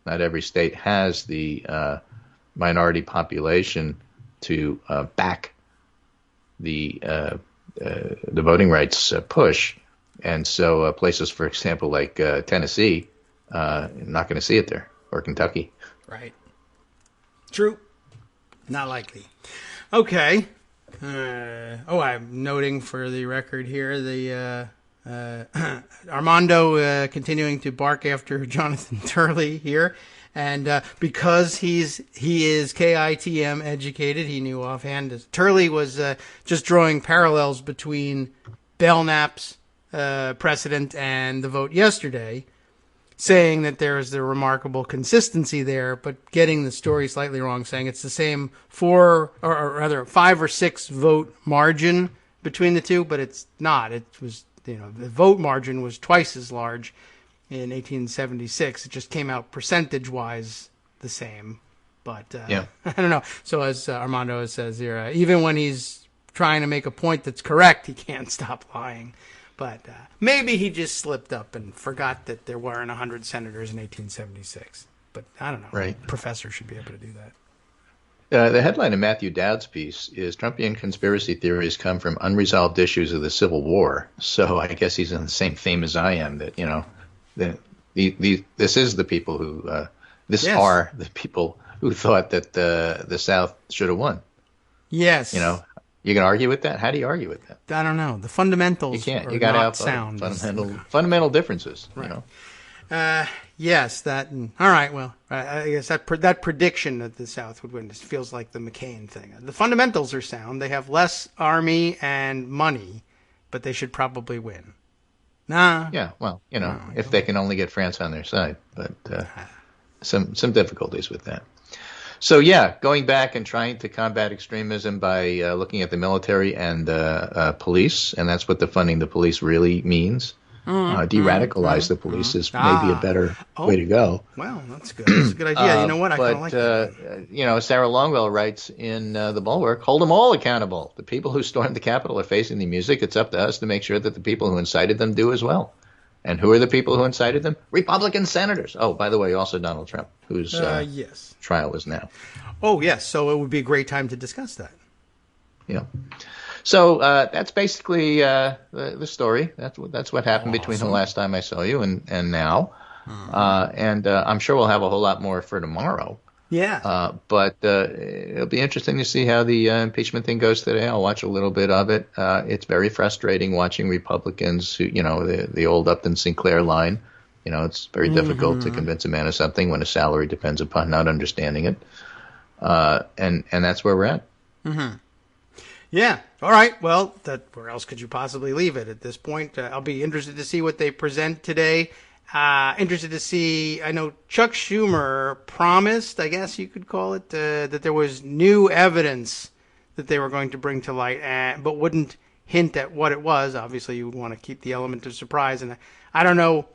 Not every state has the minority population to back the voting rights push. And so places, for example, like Tennessee, not going to see it there, or Kentucky. Right. True. Not likely. Okay. I'm noting for the record here the Armando continuing to bark after Jonathan Turley here. And because he is KITM educated, he knew offhand. Turley was just drawing parallels between Belknap's precedent and the vote yesterday, saying that there is the remarkable consistency there, but getting the story slightly wrong, saying it's the same 5 or 6 vote margin between the two, but it's not. It was, the vote margin was twice as large in 1876. It just came out percentage-wise the same. But I don't know. So as Armando says here, even when he's trying to make a point that's correct, he can't stop lying. But maybe he just slipped up and forgot that there weren't 100 senators in 1876. But I don't know. Right. A professor should be able to do that. The headline of Matthew Dowd's piece is Trumpian conspiracy theories come from unresolved issues of the Civil War. So I guess he's on the same theme as I am, that, this is the people who are the people who thought that the South should have won. Yes. You can argue with that? How do you argue with that? I don't know. The fundamentals you can't. are You got to not have sound. fundamental differences. Right. Yes. That. All right. Well, I guess that prediction that the South would win just feels like the McCain thing. The fundamentals are sound. They have less army and money, but they should probably win. Nah. Yeah. Well, if they can only get France on their side, but some difficulties with that. So, going back and trying to combat extremism by looking at the military and police, and that's what the funding the police really means. De-radicalize the police is maybe a better way to go. Well, that's good. That's a good idea. You know what? I kind of like that. Sarah Longwell writes in The Bulwark, hold them all accountable. The people who stormed the Capitol are facing the music. It's up to us to make sure that the people who incited them do as well. And who are the people who incited them? Republican senators. Oh, by the way, also Donald Trump, whose trial is now. Oh, yes. So it would be a great time to discuss that. Yeah. So that's basically the story. That's what happened between the last time I saw you and now. And I'm sure we'll have a whole lot more for tomorrow. Yeah. But it'll be interesting to see how the impeachment thing goes today. I'll watch a little bit of it. It's very frustrating watching Republicans who, the old Upton Sinclair line. It's very difficult to convince a man of something when his salary depends upon not understanding it. And that's where we're at. Mm-hmm. Yeah. All right. Well, where else could you possibly leave it at this point? I'll be interested to see what they present today. Interested to see, I know Chuck Schumer promised, I guess you could call it, that there was new evidence that they were going to bring to light, but wouldn't hint at what it was. Obviously, you would want to keep the element of surprise. And I don't know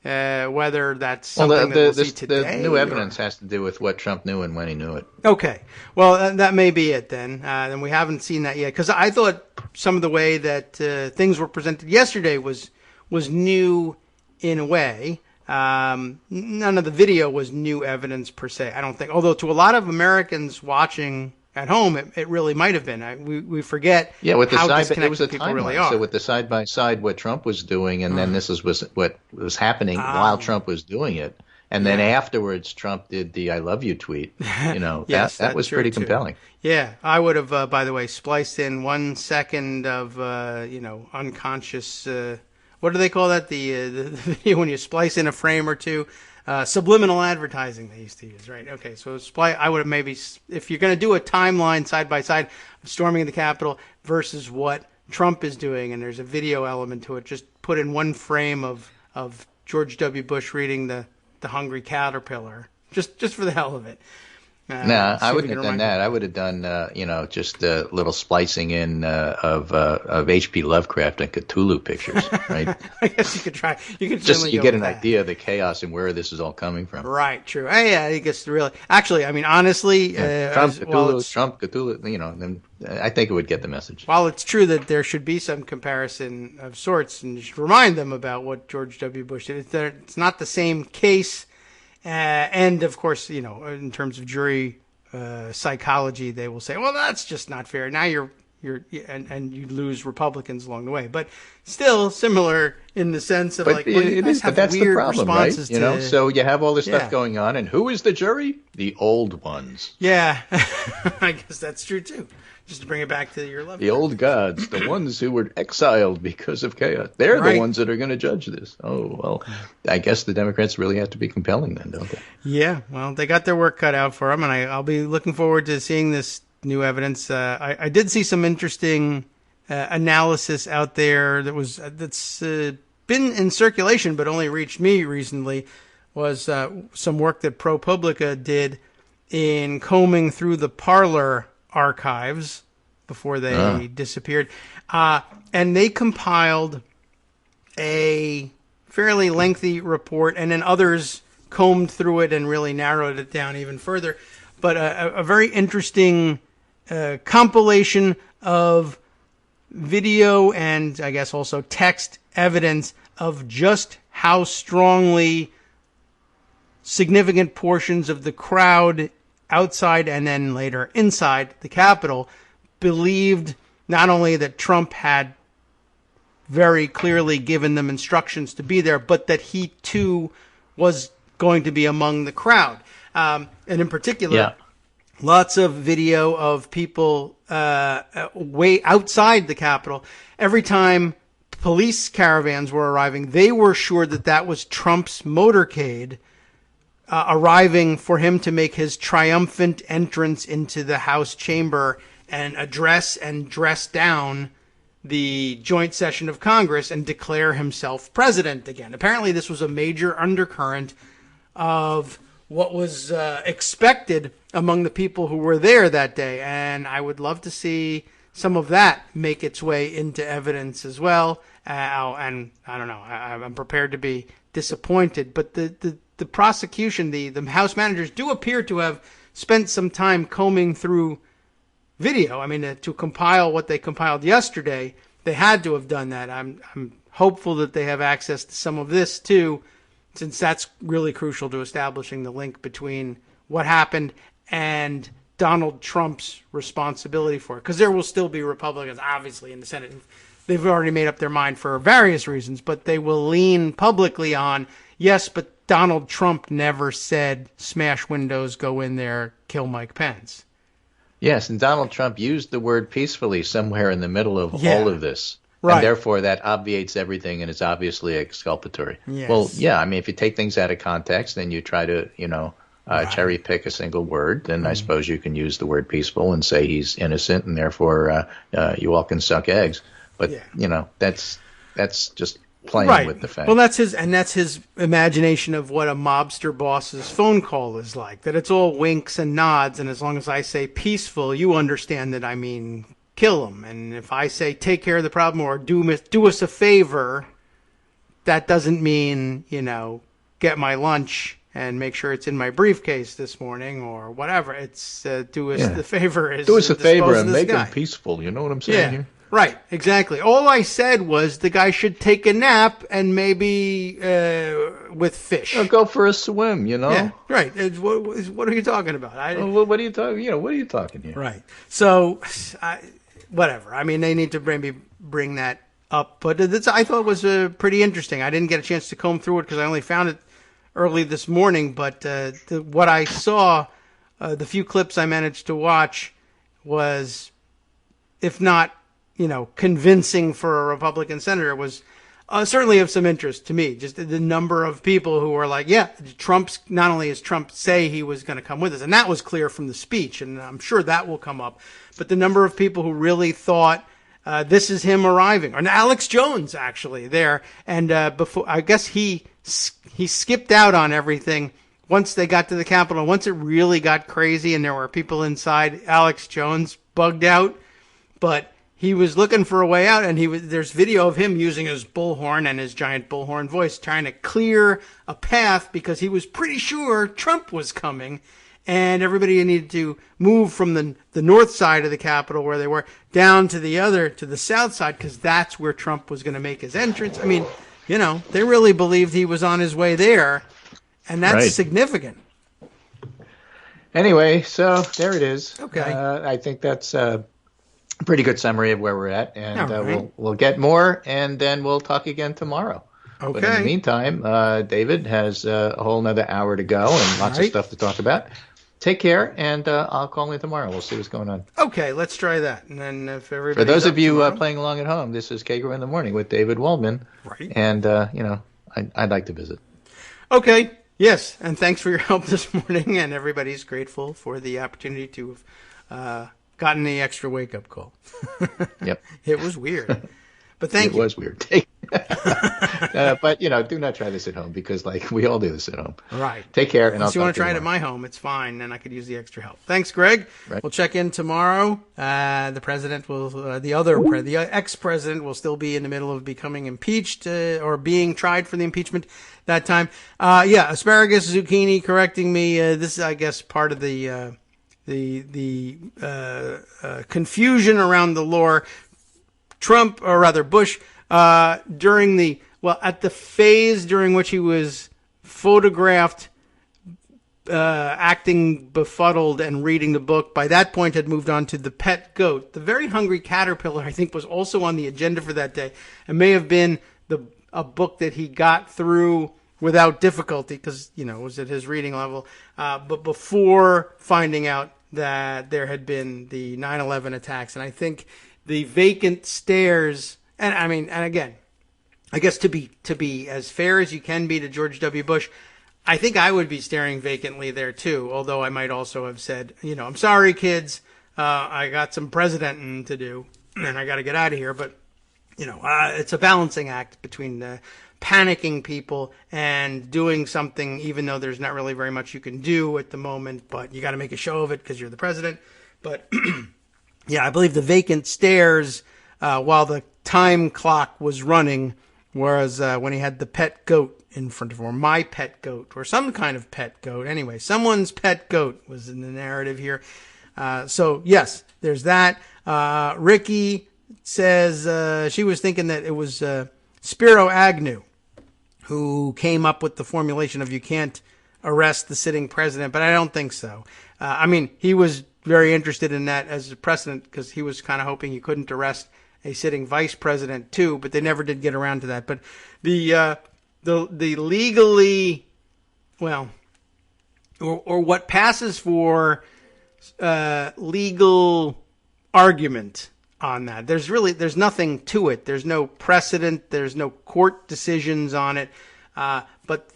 whether that's something that we'll see today. The new evidence has to do with what Trump knew and when he knew it. Okay. Well, that may be it then. Then we haven't seen that yet. Because I thought some of the way that things were presented yesterday was new in a way. None of the video was new evidence per se, I don't think. Although to a lot of Americans watching at home, it really might have been. We forget with the how side, it was a people timeline. really are. So with the side by side, what Trump was doing, and then this was what was happening while Trump was doing it, and then afterwards Trump did the "I love you" tweet. Yes, that was pretty compelling. Yeah, I would have, by the way, spliced in 1 second of unconscious. What do they call that? The video when you splice in a frame or two. Subliminal advertising they used to use, right? Okay, so I would have maybe, if you're going to do a timeline side by side of storming the Capitol versus what Trump is doing, and there's a video element to it, just put in one frame of George W. Bush reading the Hungry Caterpillar, just for the hell of it. No, I wouldn't have done that. I would have done, just a little splicing in of H.P. Lovecraft and Cthulhu pictures, right? I guess you could try. You could just you get an idea of the chaos and where this is all coming from. Right. True. Yeah. I guess really. Actually, I mean, honestly, Trump, Cthulhu. Then I think it would get the message. While it's true that there should be some comparison of sorts, and you should remind them about what George W. Bush did. It's not the same case. And of course, in terms of jury psychology, they will say, "Well, that's just not fair." Now and you lose Republicans along the way, but still similar in the sense of but that's the problem, right? So you have all this stuff going on, and who is the jury? The old ones. Yeah, I guess that's true too. Just to bring it back to your level. The old gods, the ones who were exiled because of chaos. They're the ones that are going to judge this. Oh, well, I guess the Democrats really have to be compelling then, don't they? Yeah, well, they got their work cut out for them, and I'll be looking forward to seeing this new evidence. I did see some interesting analysis out there that's been in circulation but only reached me recently, was some work that ProPublica did in combing through the Parler archives before they disappeared. And they compiled a fairly lengthy report, and then others combed through it and really narrowed it down even further. But a very interesting compilation of video and I guess also text evidence of just how strongly significant portions of the crowd outside and then later inside the Capitol believed not only that Trump had very clearly given them instructions to be there, but that he too was going to be among the crowd. And in particular, lots of video of people way outside the Capitol. Every time police caravans were arriving, they were sure that was Trump's motorcade arriving for him to make his triumphant entrance into the House chamber and address and dress down the joint session of Congress and declare himself president again. Apparently this was a major undercurrent of what was expected among the people who were there that day, and I would love to see some of that make its way into evidence as well. And I don't know, I'm prepared to be disappointed, but the prosecution, the House managers do appear to have spent some time combing through video. I mean, to compile what they compiled yesterday, they had to have done that. I'm hopeful that they have access to some of this too, since that's really crucial to establishing the link between what happened and Donald Trump's responsibility for it. Because there will still be Republicans, obviously, in the Senate. They've already made up their mind for various reasons, but they will lean publicly on, yes, but Donald Trump never said smash windows, go in there, kill Mike Pence. Yes, and Donald Trump used the word peacefully somewhere in the middle of all of this. Right. And therefore, that obviates everything and is obviously exculpatory. Yes. Well, yeah, I mean, if you take things out of context and you try to, cherry pick a single word, then I suppose you can use the word peaceful and say he's innocent and therefore you all can suck eggs. But, that's just playing with the facts. Well, that's his imagination of what a mobster boss's phone call is like. That it's all winks and nods, and as long as I say peaceful, you understand that I mean kill him. And if I say take care of the problem or do us a favor, that doesn't mean get my lunch and make sure it's in my briefcase this morning or whatever. It's do us the favor is do us a favor and make him peaceful. You know what I'm saying here? Right, exactly. All I said was the guy should take a nap and maybe with fish. Or go for a swim, Yeah, right. What are you talking about? What are you talking? What are you talking here? Right. So, whatever. I mean, they need to maybe bring that up. But I thought it was pretty interesting. I didn't get a chance to comb through it because I only found it early this morning. But what I saw, the few clips I managed to watch, was, if not convincing for a Republican senator, was certainly of some interest to me. Just the number of people who were like, yeah, Trump's, not only does Trump say he was going to come with us, and that was clear from the speech, and I'm sure that will come up, but the number of people who really thought this is him arriving. And Alex Jones, actually, there. And before, I guess he skipped out on everything once they got to the Capitol. Once it really got crazy and there were people inside, Alex Jones bugged out, but he was looking for a way out, and there's video of him using his bullhorn and his giant bullhorn voice trying to clear a path because he was pretty sure Trump was coming, and everybody needed to move from the north side of the Capitol where they were down to the south side, because that's where Trump was going to make his entrance. I mean, they really believed he was on his way there, and that's significant. Anyway, so there it is. Okay. I think that's pretty good summary of where we're at, and we'll get more, and then we'll talk again tomorrow. Okay. But in the meantime, David has a whole another hour to go and lots of stuff to talk about. Take care, and I'll call in tomorrow. We'll see what's going on. Okay, let's try that. And then if everybody, for those of you playing along at home, this is Kagro in the Morning with David Waldman. Right. And I'd like to visit. Okay. Yes, and thanks for your help this morning. And everybody's grateful for the opportunity to have gotten the extra wake-up call. Yep. It was weird. But thank you. It was weird. But, do not try this at home, because, we all do this at home. Right. Take care. And Unless you want to try it at my home, it's fine, and I could use the extra help. Thanks, Greg. Right. We'll check in tomorrow. The president will, the ex-president will still be in the middle of becoming impeached or being tried for the impeachment that time. Asparagus, zucchini, correcting me. This is, I guess, part of the confusion around the lore. Trump, or rather Bush, at the phase during which he was photographed acting befuddled and reading the book, by that point had moved on to The Pet Goat. The Very Hungry Caterpillar, I think, was also on the agenda for that day, and may have been a book that he got through without difficulty, because, it was at his reading level, but before finding out that there had been the 9/11 attacks. And I think the vacant stares, and again, I guess to be as fair as you can be to George W. Bush, I think I would be staring vacantly there too, although I might also have said, I'm sorry, kids, I got some presidenting to do, and I got to get out of here. But, it's a balancing act between panicking people and doing something, even though there's not really very much you can do at the moment, but you got to make a show of it because you're the president. But yeah, I believe the vacant stares while the time clock was running was when he had the pet goat in front of him, or my pet goat, or some kind of pet goat. Anyway, someone's pet goat was in the narrative here. So yes, there's that. Ricky says she was thinking that it was Spiro Agnew who came up with the formulation of you can't arrest the sitting president, but I don't think so. He was very interested in that as a precedent because he was kind of hoping you couldn't arrest a sitting vice president too, but they never did get around to that. But the legally well, or what passes for legal argument on that. There's nothing to it. There's no precedent. There's no court decisions on it. But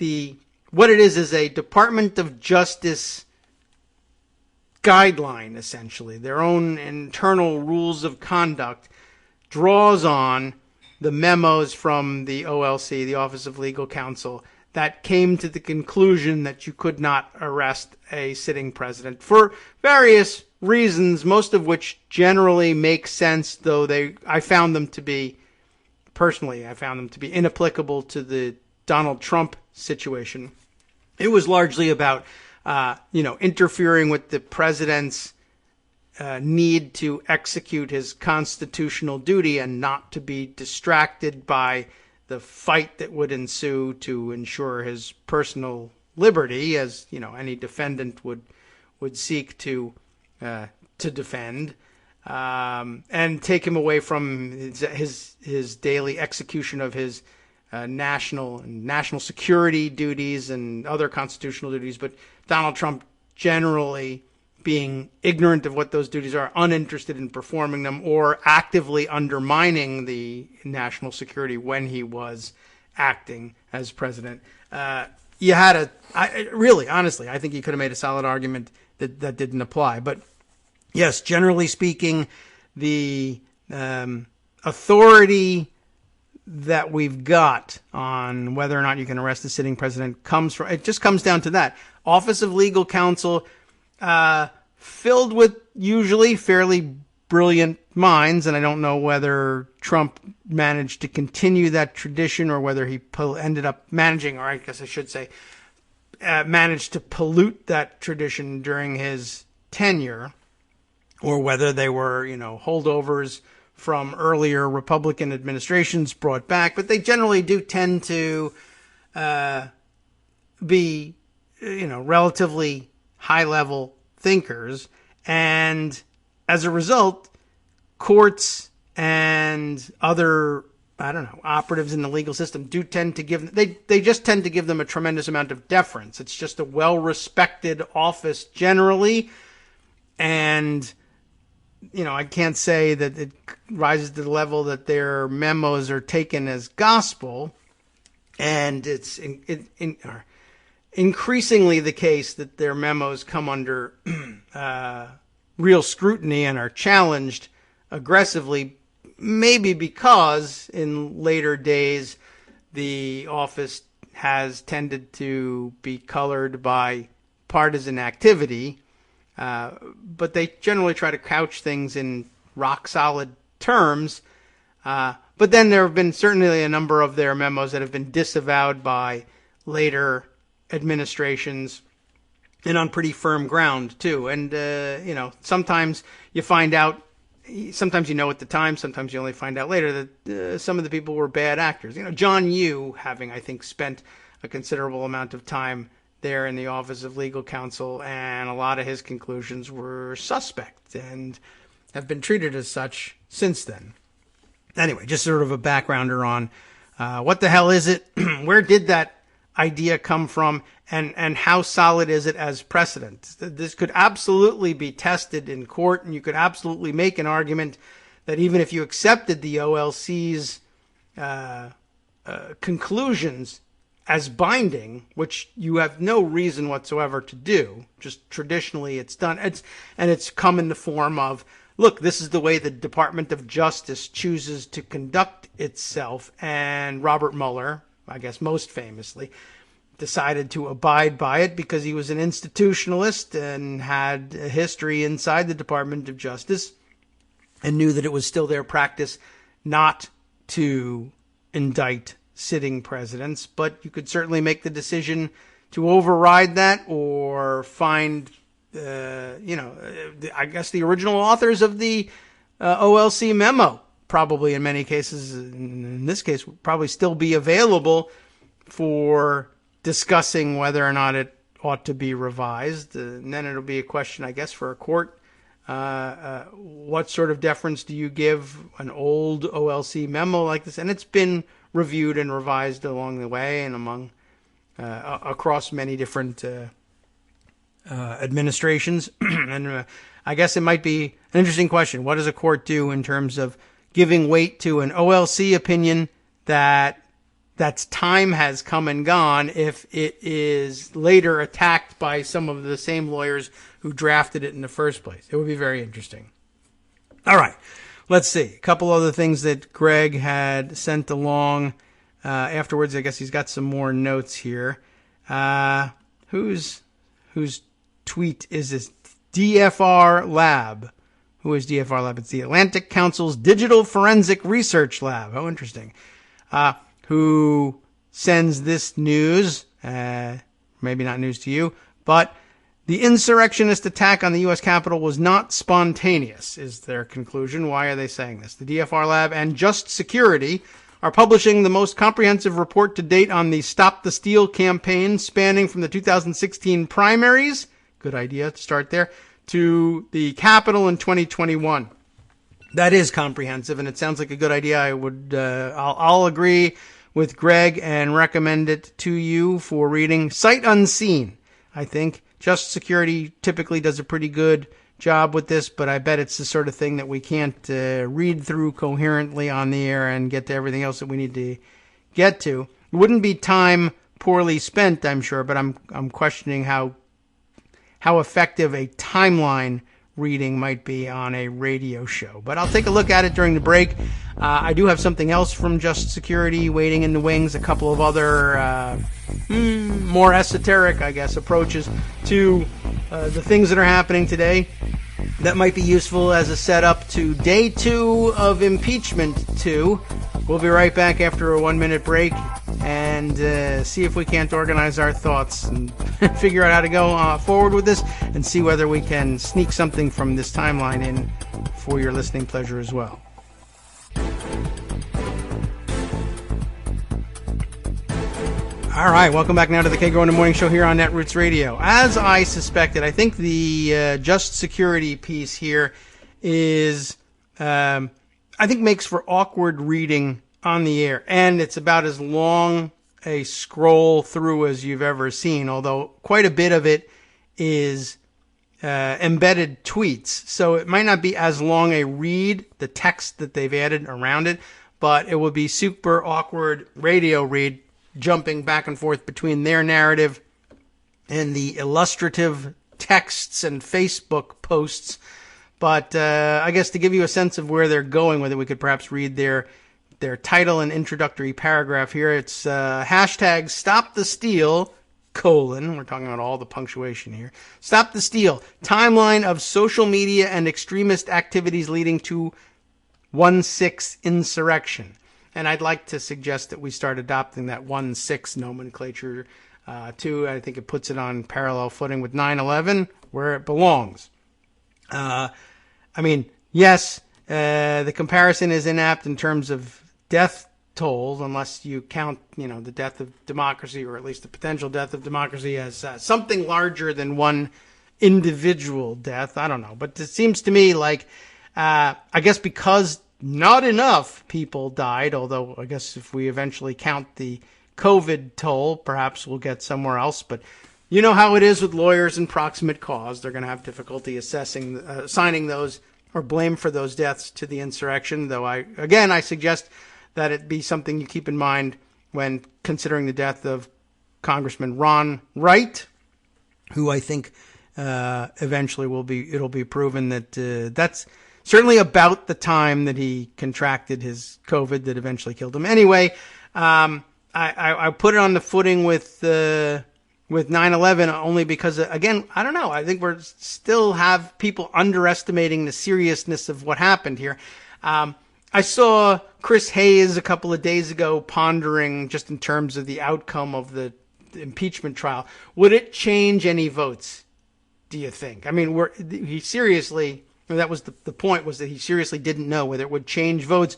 what it is a Department of Justice guideline, essentially. Their own internal rules of conduct draws on the memos from the OLC, the Office of Legal Counsel, that came to the conclusion that you could not arrest a sitting president for various reasons, most of which generally make sense, though I found them to be inapplicable to the Donald Trump situation. It was largely about, interfering with the president's need to execute his constitutional duty and not to be distracted by the fight that would ensue to ensure his personal liberty, as any defendant would seek to defend, and take him away from his daily execution of his national security duties and other constitutional duties. But Donald Trump generally being ignorant of what those duties are, uninterested in performing them, or actively undermining the national security when he was acting as president. You had honestly, I think you could have made a solid argument that didn't apply. But yes, generally speaking, the authority that we've got on whether or not you can arrest a sitting president just comes down to that. Office of Legal Counsel, filled with usually fairly brilliant minds, and I don't know whether Trump managed to continue that tradition or whether he ended up managing, or I guess I should say, managed to pollute that tradition during his tenure, or whether they were, holdovers from earlier Republican administrations brought back. But they generally do tend to be, relatively high-level thinkers, and as a result, courts and other, operatives in the legal system do tend to they just tend to give them a tremendous amount of deference. It's just a well-respected office generally, and I can't say that it rises to the level that their memos are taken as gospel, and it's increasingly the case that their memos come under real scrutiny and are challenged aggressively, maybe because in later days the office has tended to be colored by partisan activity, but they generally try to couch things in rock-solid terms. But then there have been certainly a number of their memos that have been disavowed by later administrations, and on pretty firm ground too. And sometimes you find out, sometimes you know at the time, sometimes you only find out later that some of the people were bad actors. John Yoo, having I think spent a considerable amount of time there in the Office of Legal Counsel, and a lot of his conclusions were suspect and have been treated as such since then. Anyway, just sort of a backgrounder on what the hell is it, where did that idea come from, and how solid is it as precedent. This could absolutely be tested in court, and you could absolutely make an argument that even if you accepted the OLC's conclusions as binding, which you have no reason whatsoever to do, just traditionally it's done, it's come in the form of, look, this is the way the Department of Justice chooses to conduct itself, and Robert Mueller, I guess most famously, decided to abide by it because he was an institutionalist and had a history inside the Department of Justice and knew that it was still their practice not to indict sitting presidents. But you could certainly make the decision to override that or find, I guess the original authors of the OLC memo probably in many cases, in this case, would probably still be available for discussing whether or not it ought to be revised. And then it'll be a question, I guess, for a court. What sort of deference do you give an old OLC memo like this? And it's been reviewed and revised along the way and among across many different administrations. And I guess it might be an interesting question. What does a court do in terms of giving weight to an OLC opinion that's time has come and gone if it is later attacked by some of the same lawyers who drafted it in the first place? It would be very interesting. All right, let's see. A couple other things that Greg had sent along afterwards. I guess he's got some more notes here. Whose tweet is this? DFR Lab. Who is DFR Lab? It's the Atlantic Council's Digital Forensic Research Lab. Oh, interesting. Who sends this news, maybe not news to you, but the insurrectionist attack on the U.S. Capitol was not spontaneous, is their conclusion. Why are they saying this? The DFR Lab and Just Security are publishing the most comprehensive report to date on the Stop the Steal campaign, spanning from the 2016 primaries, good idea to start there, to the Capitol in 2021. That is comprehensive, and it sounds like a good idea. I'll agree with Greg and recommend it to you for reading. Sight unseen, I think. Just Security typically does a pretty good job with this, but I bet it's the sort of thing that we can't read through coherently on the air and get to everything else that we need to get to. It wouldn't be time poorly spent, I'm sure, but I'm questioning how effective a timeline reading might be on a radio show. But I'll take a look at it during the break. I do have something else from Just Security waiting in the wings, a couple of other more esoteric, I guess, approaches to the things that are happening today that might be useful as a setup to day 2 of impeachment 2. We'll be right back after a 1-minute break and see if we can't organize our thoughts and figure out how to go forward with this and see whether we can sneak something from this timeline in for your listening pleasure as well. All right, welcome back now to the Kagro in the Morning Show here on Netroots Radio. As I suspected, I think the Just Security piece here is, I think, makes for awkward reading on the air, and it's about as long a scroll through as you've ever seen, although quite a bit of it is embedded tweets, so it might not be as long a read, the text that they've added around it, but it will be super awkward radio read, jumping back and forth between their narrative and the illustrative texts and Facebook posts. But I guess to give you a sense of where they're going with it, we could perhaps read their title and introductory paragraph here. It's hashtag Stop the Steal, we're talking about all the punctuation here. Stop the Steal, timeline of social media and extremist activities leading to 1/6 insurrection. And I'd like to suggest that we start adopting that 1/6 nomenclature too. I think it puts it on parallel footing with 9/11, where it belongs. I mean, yes, the comparison is inapt in terms of death tolls, unless you count, the death of democracy, or at least the potential death of democracy, as something larger than one individual death. I don't know, but it seems to me like, I guess because not enough people died, although I guess if we eventually count the COVID toll, perhaps we'll get somewhere else. But you know how it is with lawyers and proximate cause. They're going to have difficulty assigning those or blame for those deaths to the insurrection, though I suggest that it be something you keep in mind when considering the death of Congressman Ron Wright, who I think eventually it'll be proven that that's certainly about the time that he contracted his COVID that eventually killed him. Anyway, I put it on the footing with 9/11 only because, again, I don't know. I think we're still have people underestimating the seriousness of what happened here. I saw Chris Hayes a couple of days ago pondering just in terms of the outcome of the impeachment trial. Would it change any votes, do you think? I mean, he seriously... That was the point, was that he seriously didn't know whether it would change votes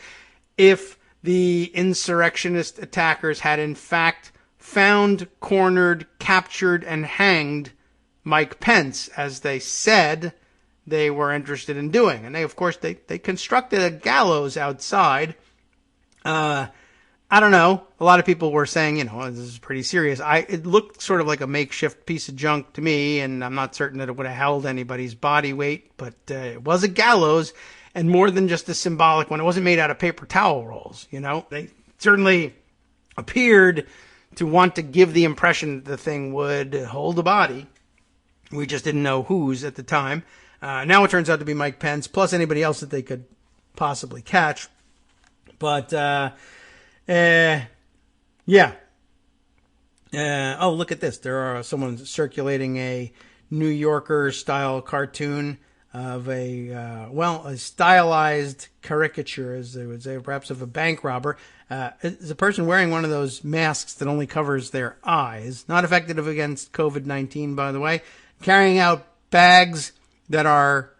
if the insurrectionist attackers had in fact found, cornered, captured, and hanged Mike Pence, as they said they were interested in doing. And they, of course, they constructed a gallows outside. I I don't know. A lot of people were saying, this is pretty serious. It looked sort of like a makeshift piece of junk to me, and I'm not certain that it would have held anybody's body weight, but it was a gallows, and more than just a symbolic one. It wasn't made out of paper towel rolls, They certainly appeared to want to give the impression that the thing would hold a body. We just didn't know whose at the time. Now it turns out to be Mike Pence, plus anybody else that they could possibly catch. But, yeah. Look at this. Someone's circulating a New Yorker-style cartoon of a stylized caricature, as they would say, perhaps of a bank robber. It's a person wearing one of those masks that only covers their eyes. Not effective against COVID-19, by the way. Carrying out bags that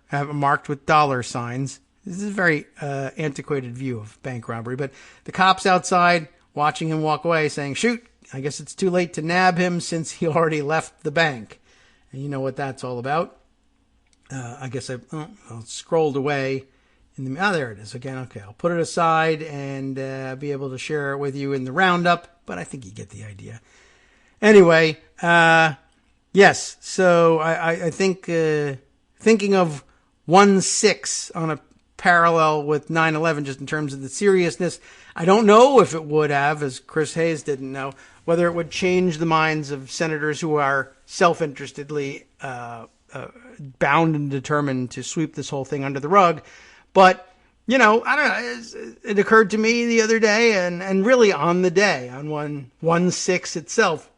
have marked with dollar signs. This is a very antiquated view of bank robbery. But the cops outside watching him walk away saying, shoot, I guess it's too late to nab him since he already left the bank. And you know what that's all about. I guess I scrolled away. There it is again. Okay, I'll put it aside and be able to share it with you in the roundup. But I think you get the idea. Anyway, yes. So I think thinking of 1/6 on a parallel with 9/11, just in terms of the seriousness, I don't know if it would have, as Chris Hayes didn't know, whether it would change the minds of senators who are self-interestedly bound and determined to sweep this whole thing under the rug. But, I don't know, it occurred to me the other day, and really on the day, on 1/6 itself,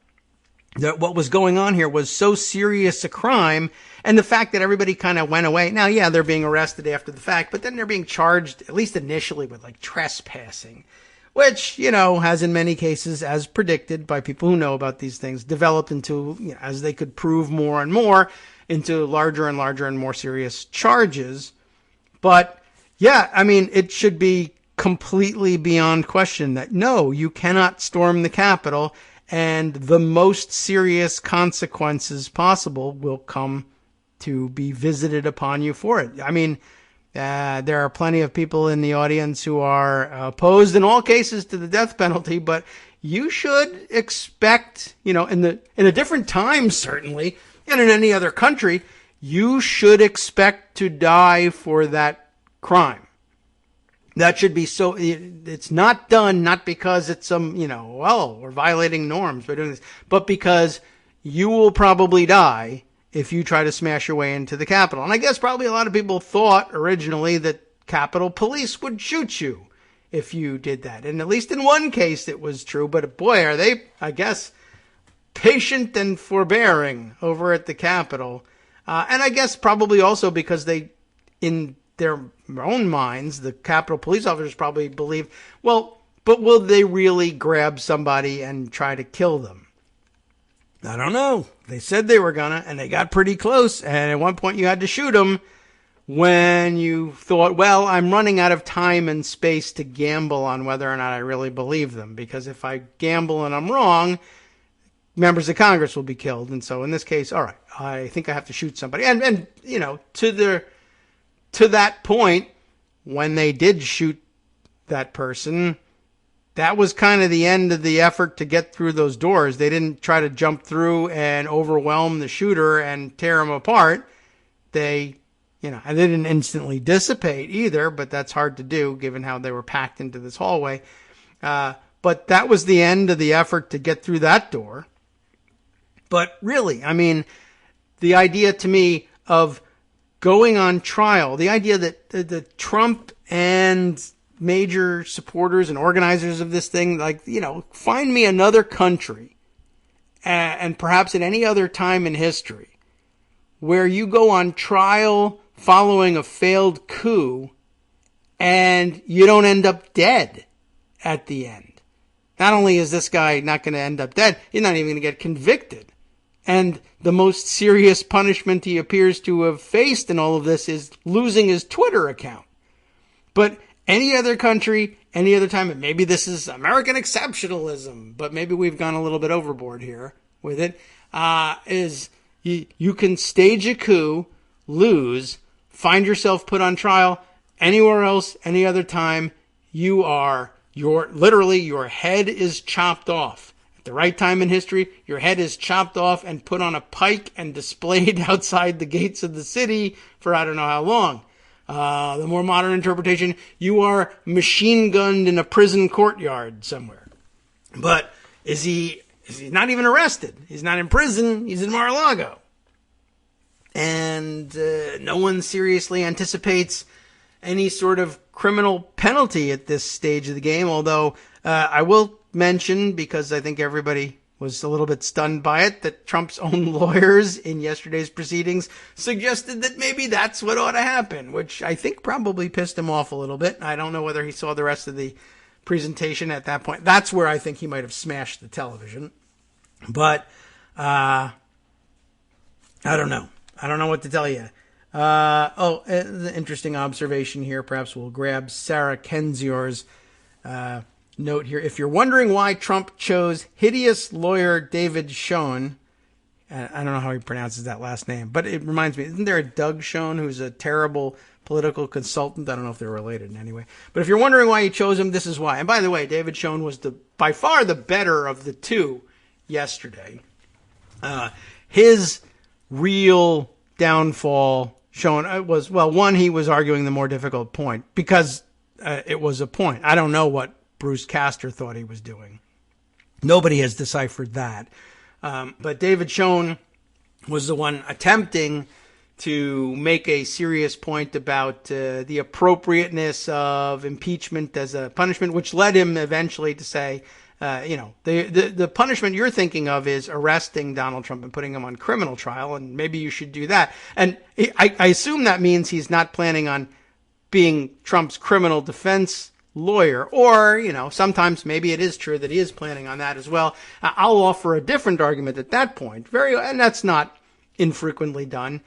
that what was going on here was so serious a crime, and the fact that everybody kind of went away. Now, yeah, they're being arrested after the fact, but then they're being charged, at least initially, with like trespassing, which, has in many cases, as predicted by people who know about these things, developed into, as they could prove more and more, into larger and larger and more serious charges. But yeah, I mean, it should be completely beyond question that no, you cannot storm the Capitol, and the most serious consequences possible will come to be visited upon you for it. I mean, there are plenty of people in the audience who are opposed in all cases to the death penalty, but you should expect, in a different time, certainly, and in any other country, you should expect to die for that crime. That should be so. It's not done not because it's we're violating norms by doing this, but because you will probably die if you try to smash your way into the Capitol. And I guess probably a lot of people thought originally that Capitol Police would shoot you if you did that. And at least in one case it was true, but boy, are they, I guess, patient and forbearing over at the Capitol. And I guess probably also because they, in their own minds, the Capitol Police officers probably believe, well, but will they really grab somebody and try to kill them? I don't know. They said they were gonna, and they got pretty close. And at one point you had to shoot them when you thought, well, I'm running out of time and space to gamble on whether or not I really believe them. Because if I gamble and I'm wrong, members of Congress will be killed. And so in this case, all right, I think I have to shoot somebody. And to that point, when they did shoot that person, that was kind of the end of the effort to get through those doors. They didn't try to jump through and overwhelm the shooter and tear him apart. And they didn't instantly dissipate either, but that's hard to do given how they were packed into this hallway. But that was the end of the effort to get through that door. But really, I mean, the idea to me of going on trial, the idea that the Trump and major supporters and organizers of this thing, find me another country, and perhaps at any other time in history, where you go on trial following a failed coup and you don't end up dead at the end. Not only is this guy not going to end up dead, he's not even going to get convicted. And the most serious punishment he appears to have faced in all of this is losing his Twitter account. But any other country, any other time, and maybe this is American exceptionalism, but maybe we've gone a little bit overboard here with it, is you can stage a coup, lose, find yourself put on trial. Anywhere else, any other time, you are Your head is chopped off. At the right time in history, your head is chopped off and put on a pike and displayed outside the gates of the city for I don't know how long. The more modern interpretation, you are machine gunned in a prison courtyard somewhere. But he's not even arrested. He's not in prison. He's in Mar-a-Lago. And no one seriously anticipates any sort of criminal penalty at this stage of the game, although I will mention, because I think everybody was a little bit stunned by it, that Trump's own lawyers in yesterday's proceedings suggested that maybe that's what ought to happen, which I think probably pissed him off a little bit. I don't know whether he saw the rest of the presentation at that point. That's where I think he might have smashed the television. But I don't know. I don't know what to tell you. The interesting observation here. Perhaps we'll grab Sarah Kendzior's note here. If you're wondering why Trump chose hideous lawyer David Schoen, I don't know how he pronounces that last name, but it reminds me, isn't there a Doug Schoen who's a terrible political consultant? I don't know if they're related in any way. But if you're wondering why he chose him, this is why. And by the way, David Schoen was by far the better of the two yesterday. His real downfall shown was, well, one, he was arguing the more difficult point because it was a point. I don't know what Bruce Castor thought he was doing. Nobody has deciphered that. But David Schoen was the one attempting to make a serious point about the appropriateness of impeachment as a punishment, which led him eventually to say, the punishment you're thinking of is arresting Donald Trump and putting him on criminal trial, and maybe you should do that. And I assume that means he's not planning on being Trump's criminal defense lawyer, or, sometimes maybe it is true that he is planning on that as well. I'll offer a different argument at that point. And that's not infrequently done.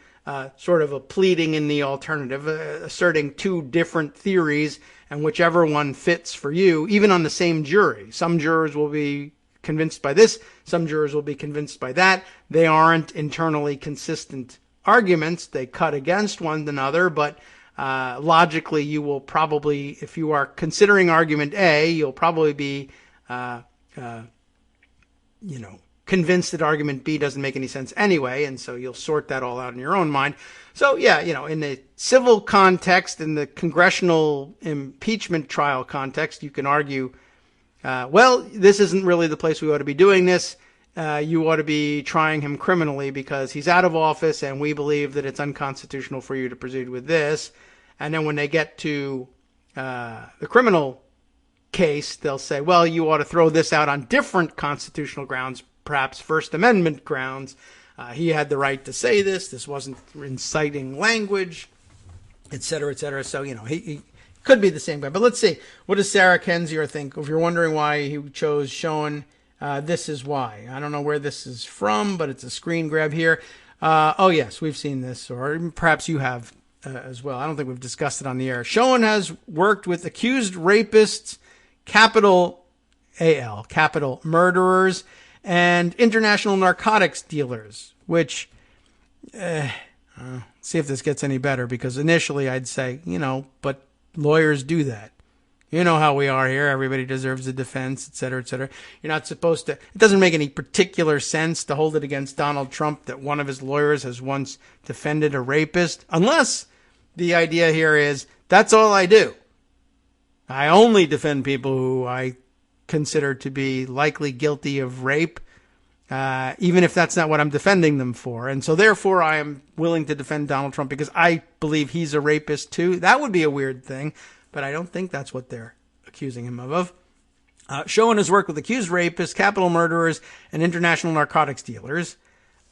Sort of a pleading in the alternative, asserting two different theories, and whichever one fits for you, even on the same jury. Some jurors will be convinced by this, some jurors will be convinced by that. They aren't internally consistent arguments. They cut against one another, but logically you will probably, if you are considering argument A, you'll probably be, convinced that argument B doesn't make any sense anyway, and so you'll sort that all out in your own mind. So yeah, in the civil context, in the congressional impeachment trial context, you can argue, this isn't really the place we ought to be doing this. You ought to be trying him criminally because he's out of office and we believe that it's unconstitutional for you to proceed with this. And then when they get to the criminal case, they'll say, well, you ought to throw this out on different constitutional grounds, perhaps First Amendment grounds. He had the right to say this. This wasn't inciting language, et cetera, et cetera. So, he could be the same guy. But let's see. What does Sarah Kendzior think? If you're wondering why he chose Schoen, this is why. I don't know where this is from, but it's a screen grab here. Oh, yes, we've seen this, or perhaps you have as well. I don't think we've discussed it on the air. Schoen has worked with accused rapists, capital murderers, and international narcotics dealers, which, see if this gets any better, because initially I'd say, but lawyers do that. You know how we are here. Everybody deserves a defense, et cetera, et cetera. You're not supposed to, it doesn't make any particular sense to hold it against Donald Trump that one of his lawyers has once defended a rapist, unless the idea here is, that's all I do. I only defend people who I consider to be likely guilty of rape, even if that's not what I'm defending them for. And so therefore I am willing to defend Donald Trump because I believe he's a rapist too. That would be a weird thing, but I don't think that's what they're accusing him of. Schoen has worked with accused rapists, capital murderers, and international narcotics dealers.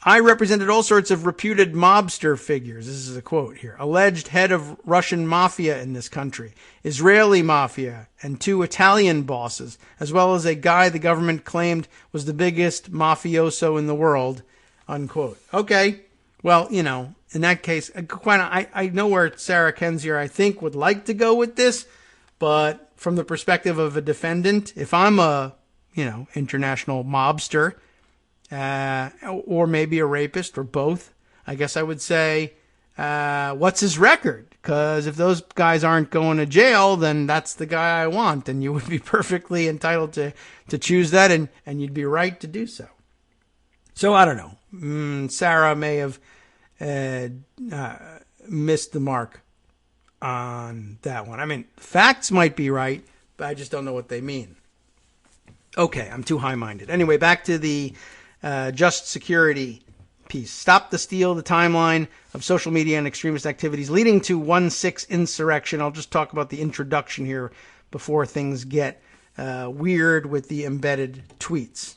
I represented all sorts of reputed mobster figures. This is a quote here. Alleged head of Russian mafia in this country, Israeli mafia, and 2 Italian bosses, as well as a guy the government claimed was the biggest mafioso in the world, unquote. Okay. Well, in that case, I know where Sarah Kendzior, I think, would like to go with this, but from the perspective of a defendant, if I'm a, international mobster, or maybe a rapist, or both, I guess I would say, what's his record? Because if those guys aren't going to jail, then that's the guy I want. And you would be perfectly entitled to choose that, and you'd be right to do so. So I don't know. Sarah may have missed the mark on that one. I mean, facts might be right, but I just don't know what they mean. Okay, I'm too high-minded. Anyway, back to the just security piece. Stop the steal, the timeline of social media and extremist activities leading to 1/6 insurrection. I'll just talk about the introduction here before things get weird with the embedded tweets.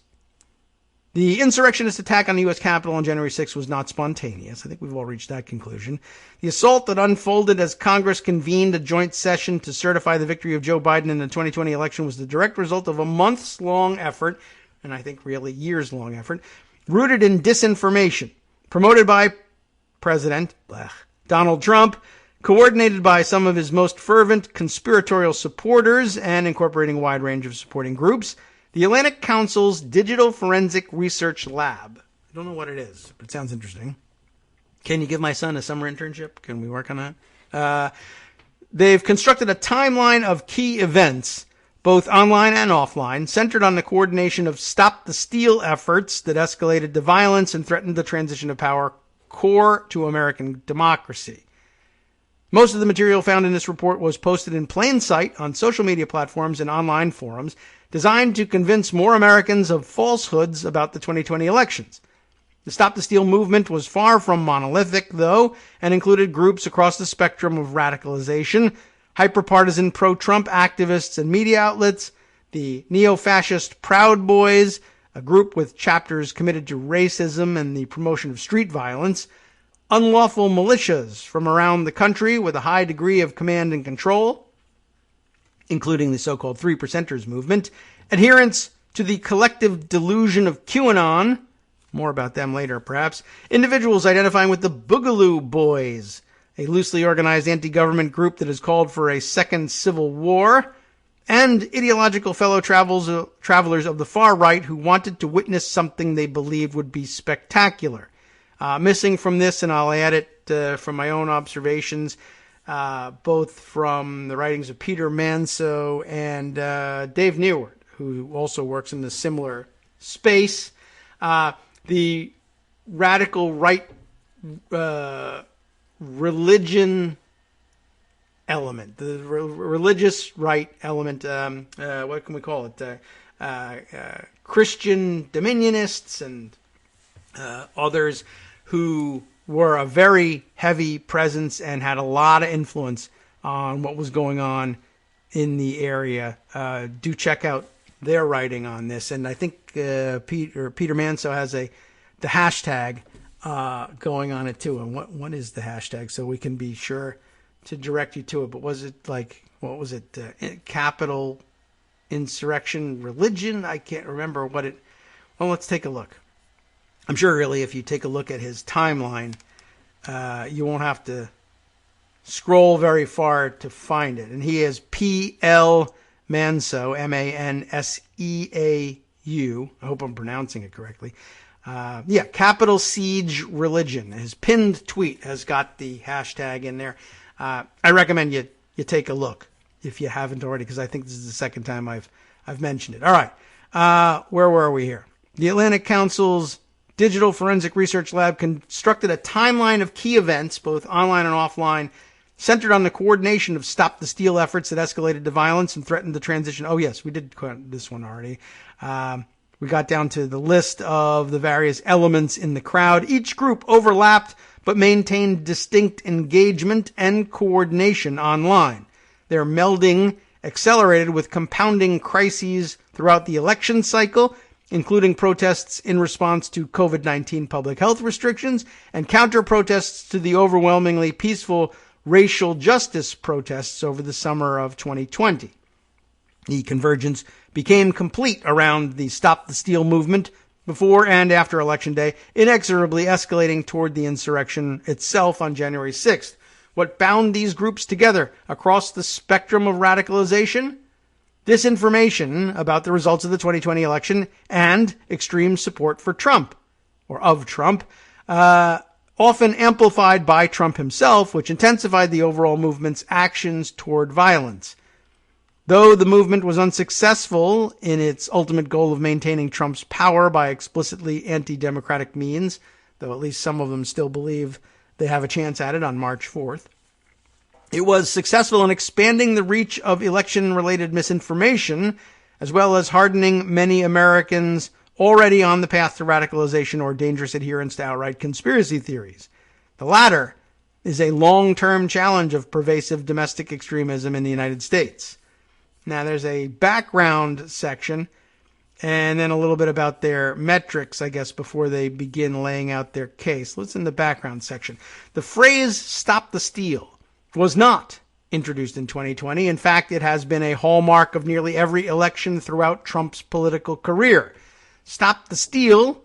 The insurrectionist attack on the U.S. Capitol on January 6th was not spontaneous. I think we've all reached that conclusion. The assault that unfolded as Congress convened a joint session to certify the victory of Joe Biden in the 2020 election was the direct result of a months-long effort, and I think really years-long effort, rooted in disinformation, promoted by President Donald Trump, coordinated by some of his most fervent conspiratorial supporters, and incorporating a wide range of supporting groups. The Atlantic Council's Digital Forensic Research Lab. I don't know what it is, but it sounds interesting. Can you give my son a summer internship? Can we work on that? They've constructed a timeline of key events, both online and offline, centered on the coordination of stop the steal efforts that escalated to violence and threatened the transition of power core to American democracy. Most of the material found in this report was posted in plain sight on social media platforms and online forums designed to convince more Americans of falsehoods about the 2020 elections. The Stop the Steal movement was far from monolithic, though, and included groups across the spectrum of radicalization, hyper-partisan pro-Trump activists and media outlets, the neo-fascist Proud Boys, a group with chapters committed to racism and the promotion of street violence, unlawful militias from around the country with a high degree of command and control, including the so-called Three Percenters movement, adherents to the collective delusion of QAnon, more about them later perhaps, individuals identifying with the Boogaloo Boys, a loosely organized anti-government group that has called for a second civil war, and ideological fellow travelers of the far right who wanted to witness something they believed would be spectacular. Missing from this, and I'll add it from my own observations, both from the writings of Peter Manso and Dave Newart, who also works in the similar space. The radical right religion element, the religious right element, what can we call it? Christian dominionists and others who were a very heavy presence and had a lot of influence on what was going on in the area. Do check out their writing on this. And I think Peter Manso has the hashtag going on it too. And what is the hashtag? So we can be sure to direct you to it. But was it like, what was it? Capital Insurrection Religion? I can't remember what it... Well, let's take a look. I'm sure really if you take a look at his timeline, you won't have to scroll very far to find it. And he is P.L. Manso, M-A-N-S-E-A-U. I hope I'm pronouncing it correctly. Capital Siege Religion. His pinned tweet has got the hashtag in there. I recommend you take a look if you haven't already, because I think this is the second time I've mentioned it. All right. Where were we here? The Atlantic Council's Digital Forensic Research Lab constructed a timeline of key events, both online and offline, centered on the coordination of stop the steal efforts that escalated to violence and threatened the transition. Oh, yes, we did this one already. We got down to the list of the various elements in the crowd. Each group overlapped but maintained distinct engagement and coordination online. Their melding accelerated with compounding crises throughout the election cycle, including protests in response to COVID-19 public health restrictions and counter-protests to the overwhelmingly peaceful racial justice protests over the summer of 2020. The convergence became complete around the Stop the Steal movement before and after Election Day, inexorably escalating toward the insurrection itself on January 6th. What bound these groups together across the spectrum of radicalization? Disinformation about the results of the 2020 election and extreme support for Trump, or of Trump. often amplified by Trump himself, which intensified the overall movement's actions toward violence. Though the movement was unsuccessful in its ultimate goal of maintaining Trump's power by explicitly anti-democratic means, though at least some of them still believe they have a chance at it on March 4th, it was successful in expanding the reach of election-related misinformation, as well as hardening many Americans already on the path to radicalization or dangerous adherence to outright conspiracy theories. The latter is a long-term challenge of pervasive domestic extremism in the United States. Now, there's a background section and then a little bit about their metrics, I guess, before they begin laying out their case. Let's in the background section. The phrase "stop the steal" was not introduced in 2020. In fact, it has been a hallmark of nearly every election throughout Trump's political career. "Stop the steal"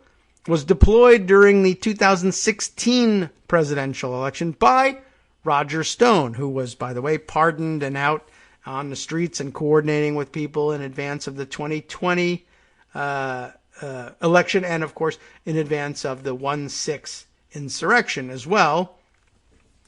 was deployed during the 2016 presidential election by Roger Stone, who was, by the way, pardoned and out on the streets and coordinating with people in advance of the 2020 election, and of course in advance of the 1/6 insurrection as well.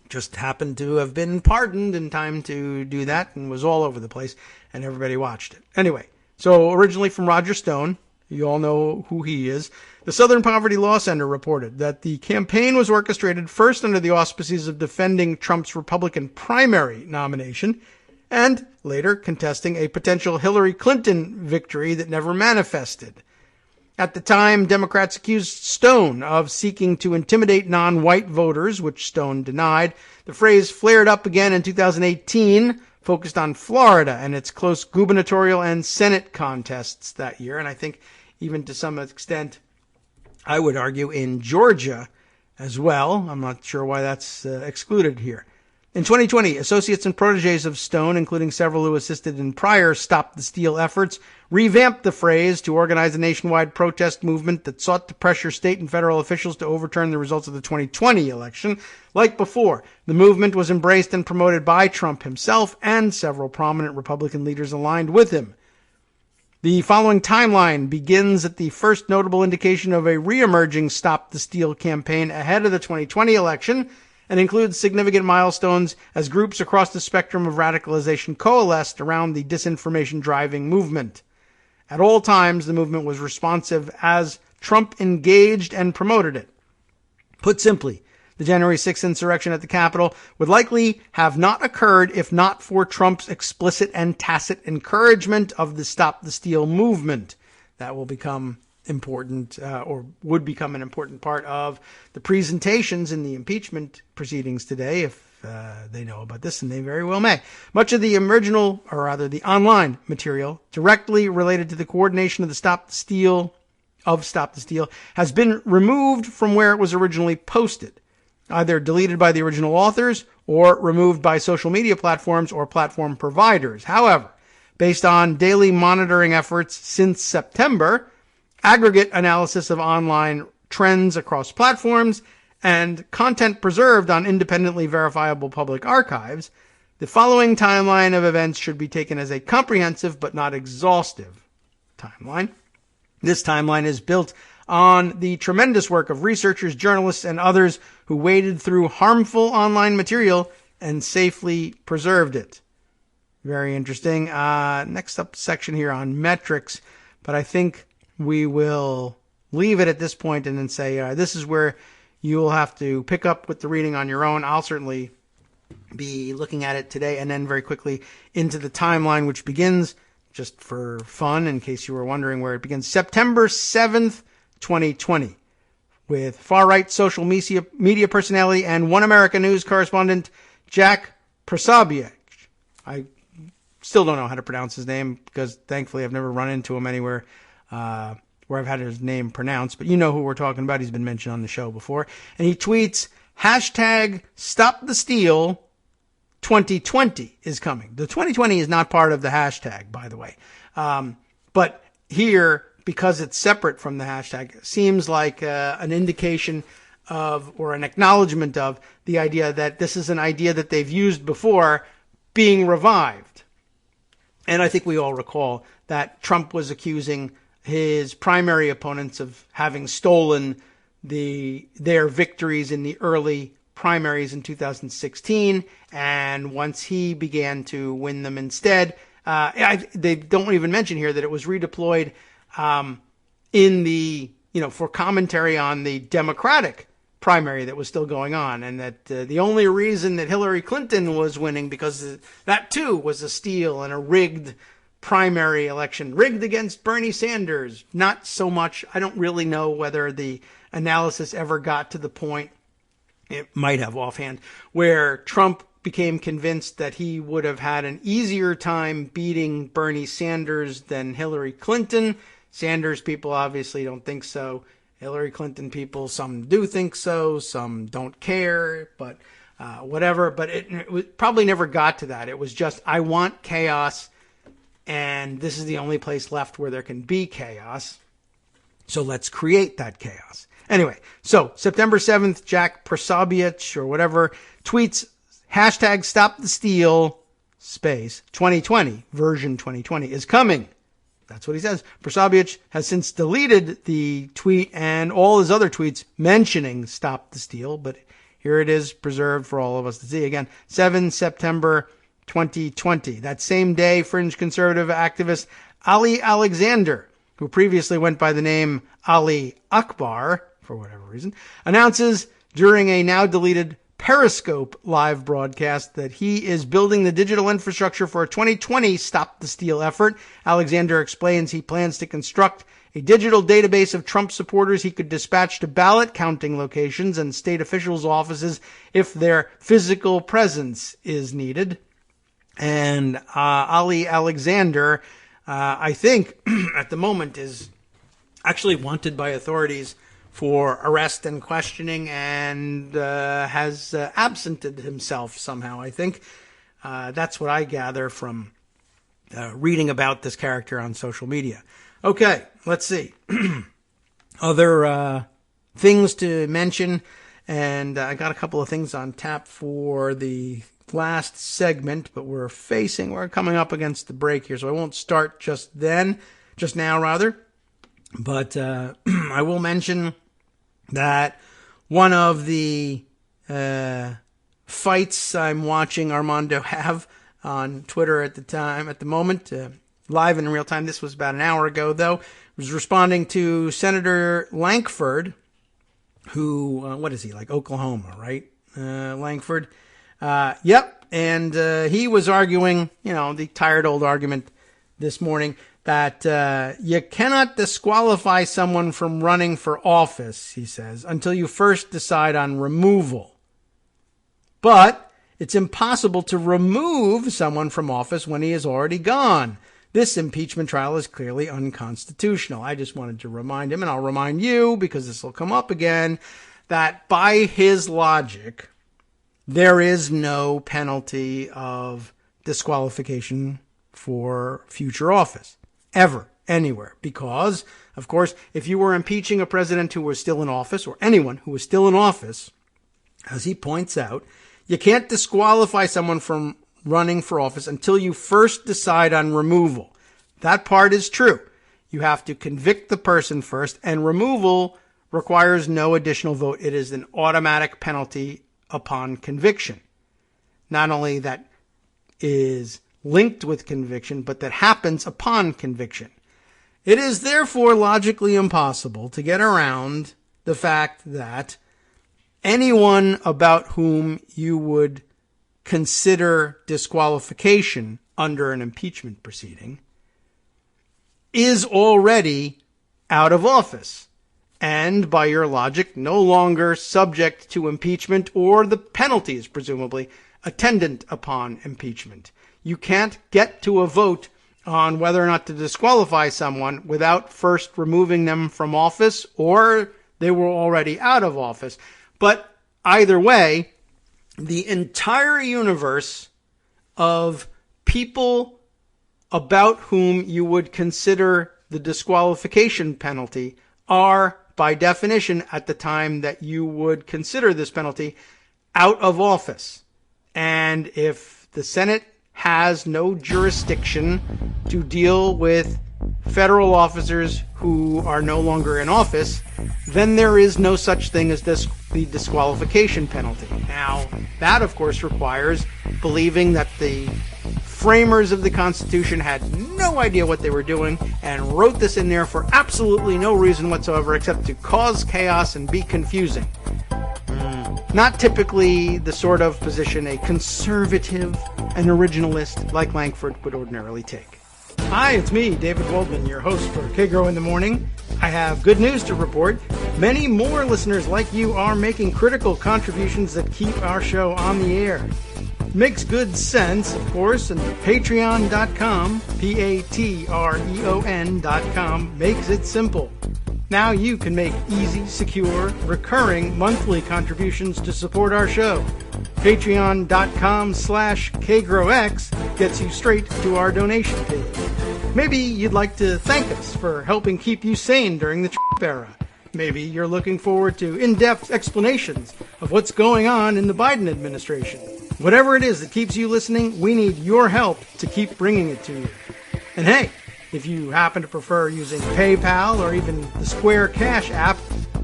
Just happened to have been pardoned in time to do that and was all over the place, and everybody watched it. Anyway, so originally from Roger Stone, you all know who he is. The Southern Poverty Law Center reported that the campaign was orchestrated first under the auspices of defending Trump's Republican primary nomination and later contesting a potential Hillary Clinton victory that never manifested. At the time, Democrats accused Stone of seeking to intimidate non-white voters, which Stone denied. The phrase flared up again in 2018, focused on Florida and its close gubernatorial and Senate contests that year, and I think even to some extent, I would argue, in Georgia as well. I'm not sure why that's excluded here. In 2020, associates and protégés of Stone, including several who assisted in prior Stop the Steal efforts, revamped the phrase to organize a nationwide protest movement that sought to pressure state and federal officials to overturn the results of the 2020 election. Like before, the movement was embraced and promoted by Trump himself and several prominent Republican leaders aligned with him. The following timeline begins at the first notable indication of a re-emerging Stop the Steal campaign ahead of the 2020 election, and includes significant milestones as groups across the spectrum of radicalization coalesced around the disinformation-driving movement. At all times, the movement was responsive as Trump engaged and promoted it. Put simply, the January 6th insurrection at the Capitol would likely have not occurred if not for Trump's explicit and tacit encouragement of the Stop the Steal movement. That will become important, or would become an important part of the presentations in the impeachment proceedings today, if they know about this, and they very well may. Much of the original, or rather the online material, directly related to the coordination of the Stop the Steal, has been removed from where it was originally posted, either deleted by the original authors or removed by social media platforms or platform providers. However, based on daily monitoring efforts since September, aggregate analysis of online trends across platforms, and content preserved on independently verifiable public archives, the following timeline of events should be taken as a comprehensive but not exhaustive timeline. This timeline is built on the tremendous work of researchers, journalists, and others who waded through harmful online material and safely preserved it. Very interesting. Next up section here on metrics, but I think we will leave it at this point and then say this is where you will have to pick up with the reading on your own. I'll certainly be looking at it today and then very quickly into the timeline, which begins, just for fun, in case you were wondering where it begins, September 7th, 2020, with far-right social media personality and One America News correspondent Jack Posobiec. I still don't know how to pronounce his name because thankfully I've never run into him anywhere where I've had his name pronounced, but you know who we're talking about. He's been mentioned on the show before. And he tweets, #StopTheSteal 2020 is coming. The 2020 is not part of the hashtag, by the way. But here, because it's separate from the hashtag, it seems like an indication of, or an acknowledgement of, the idea that this is an idea that they've used before being revived. And I think we all recall that Trump was accusing his primary opponents of having stolen their victories in the early primaries in 2016, and once he began to win them instead, they don't even mention here that it was redeployed in the, for commentary on the Democratic primary that was still going on, and that the only reason that Hillary Clinton was winning because that too was a steal and a rigged primary election, rigged against Bernie Sanders. Not so much. I don't really know whether the analysis ever got to the point, it might have offhand, where Trump became convinced that he would have had an easier time beating Bernie Sanders than Hillary Clinton. Sanders people obviously don't think so. Hillary Clinton people, some do think so, some don't care, but whatever. But it probably never got to that. It was just, I want chaos, and this is the only place left where there can be chaos. So let's create that chaos. Anyway, so September 7th, Jack Posobiec or whatever tweets hashtag stop the steal space 2020 version 2020 is coming. That's what he says. Posobiec has since deleted the tweet and all his other tweets mentioning stop the steal, but here it is preserved for all of us to see. Again, 7 September 2020. That same day, fringe conservative activist Ali Alexander, who previously went by the name Ali Akbar, for whatever reason, announces during a now deleted Periscope live broadcast that he is building the digital infrastructure for a 2020 Stop the Steal effort. Alexander explains he plans to construct a digital database of Trump supporters he could dispatch to ballot counting locations and state officials' offices if their physical presence is needed. And Ali Alexander, I think, at the moment is actually wanted by authorities for arrest and questioning, and has absented himself somehow, I think. That's what I gather from reading about this character on social media. Okay, let's see. Other things to mention, and I got a couple of things on tap for the last segment, but we're coming up against the break here, so I won't start just now. But I will mention that one of the fights I'm watching Armando have on Twitter at the moment, live and in real time, this was about an hour ago though, was responding to Senator Lankford, who, what is he, like Oklahoma, right? Lankford. Yep. And he was arguing, the tired old argument this morning, that you cannot disqualify someone from running for office, he says, until you first decide on removal. But it's impossible to remove someone from office when he is already gone. This impeachment trial is clearly unconstitutional. I just wanted to remind him, and I'll remind you, because this will come up again, that by his logic, there is no penalty of disqualification for future office. Ever, anywhere. Because, of course, if you were impeaching a president who was still in office, or anyone who was still in office, as he points out, you can't disqualify someone from running for office until you first decide on removal. That part is true. You have to convict the person first, and removal requires no additional vote. It is an automatic penalty upon conviction. Not only that is linked with conviction, but that happens upon conviction. It is therefore logically impossible to get around the fact that anyone about whom you would consider disqualification under an impeachment proceeding is already out of office, and by your logic, no longer subject to impeachment or the penalties, presumably, attendant upon impeachment. You can't get to a vote on whether or not to disqualify someone without first removing them from office, or they were already out of office. But either way, the entire universe of people about whom you would consider the disqualification penalty are, by definition, at the time that you would consider this penalty, out of office. And if the Senate has no jurisdiction to deal with federal officers who are no longer in office, then there is no such thing as the disqualification penalty. Now, that of course requires believing that the framers of the Constitution had no idea what they were doing and wrote this in there for absolutely no reason whatsoever except to cause chaos and be confusing. Not typically the sort of position a conservative and originalist like Lankford would ordinarily take. Hi, it's me, David Waldman, your host for Kagro in the Morning. I have good news to report. Many more listeners like you are making critical contributions that keep our show on the air. Makes good sense, of course, and patreon.com, Patreon.com, makes it simple. Now you can make easy, secure, recurring monthly contributions to support our show. Patreon.com/KagroX gets you straight to our donation page. Maybe you'd like to thank us for helping keep you sane during the Trump era. Maybe you're looking forward to in-depth explanations of what's going on in the Biden administration. Whatever it is that keeps you listening, we need your help to keep bringing it to you. And hey, if you happen to prefer using PayPal or even the Square Cash app,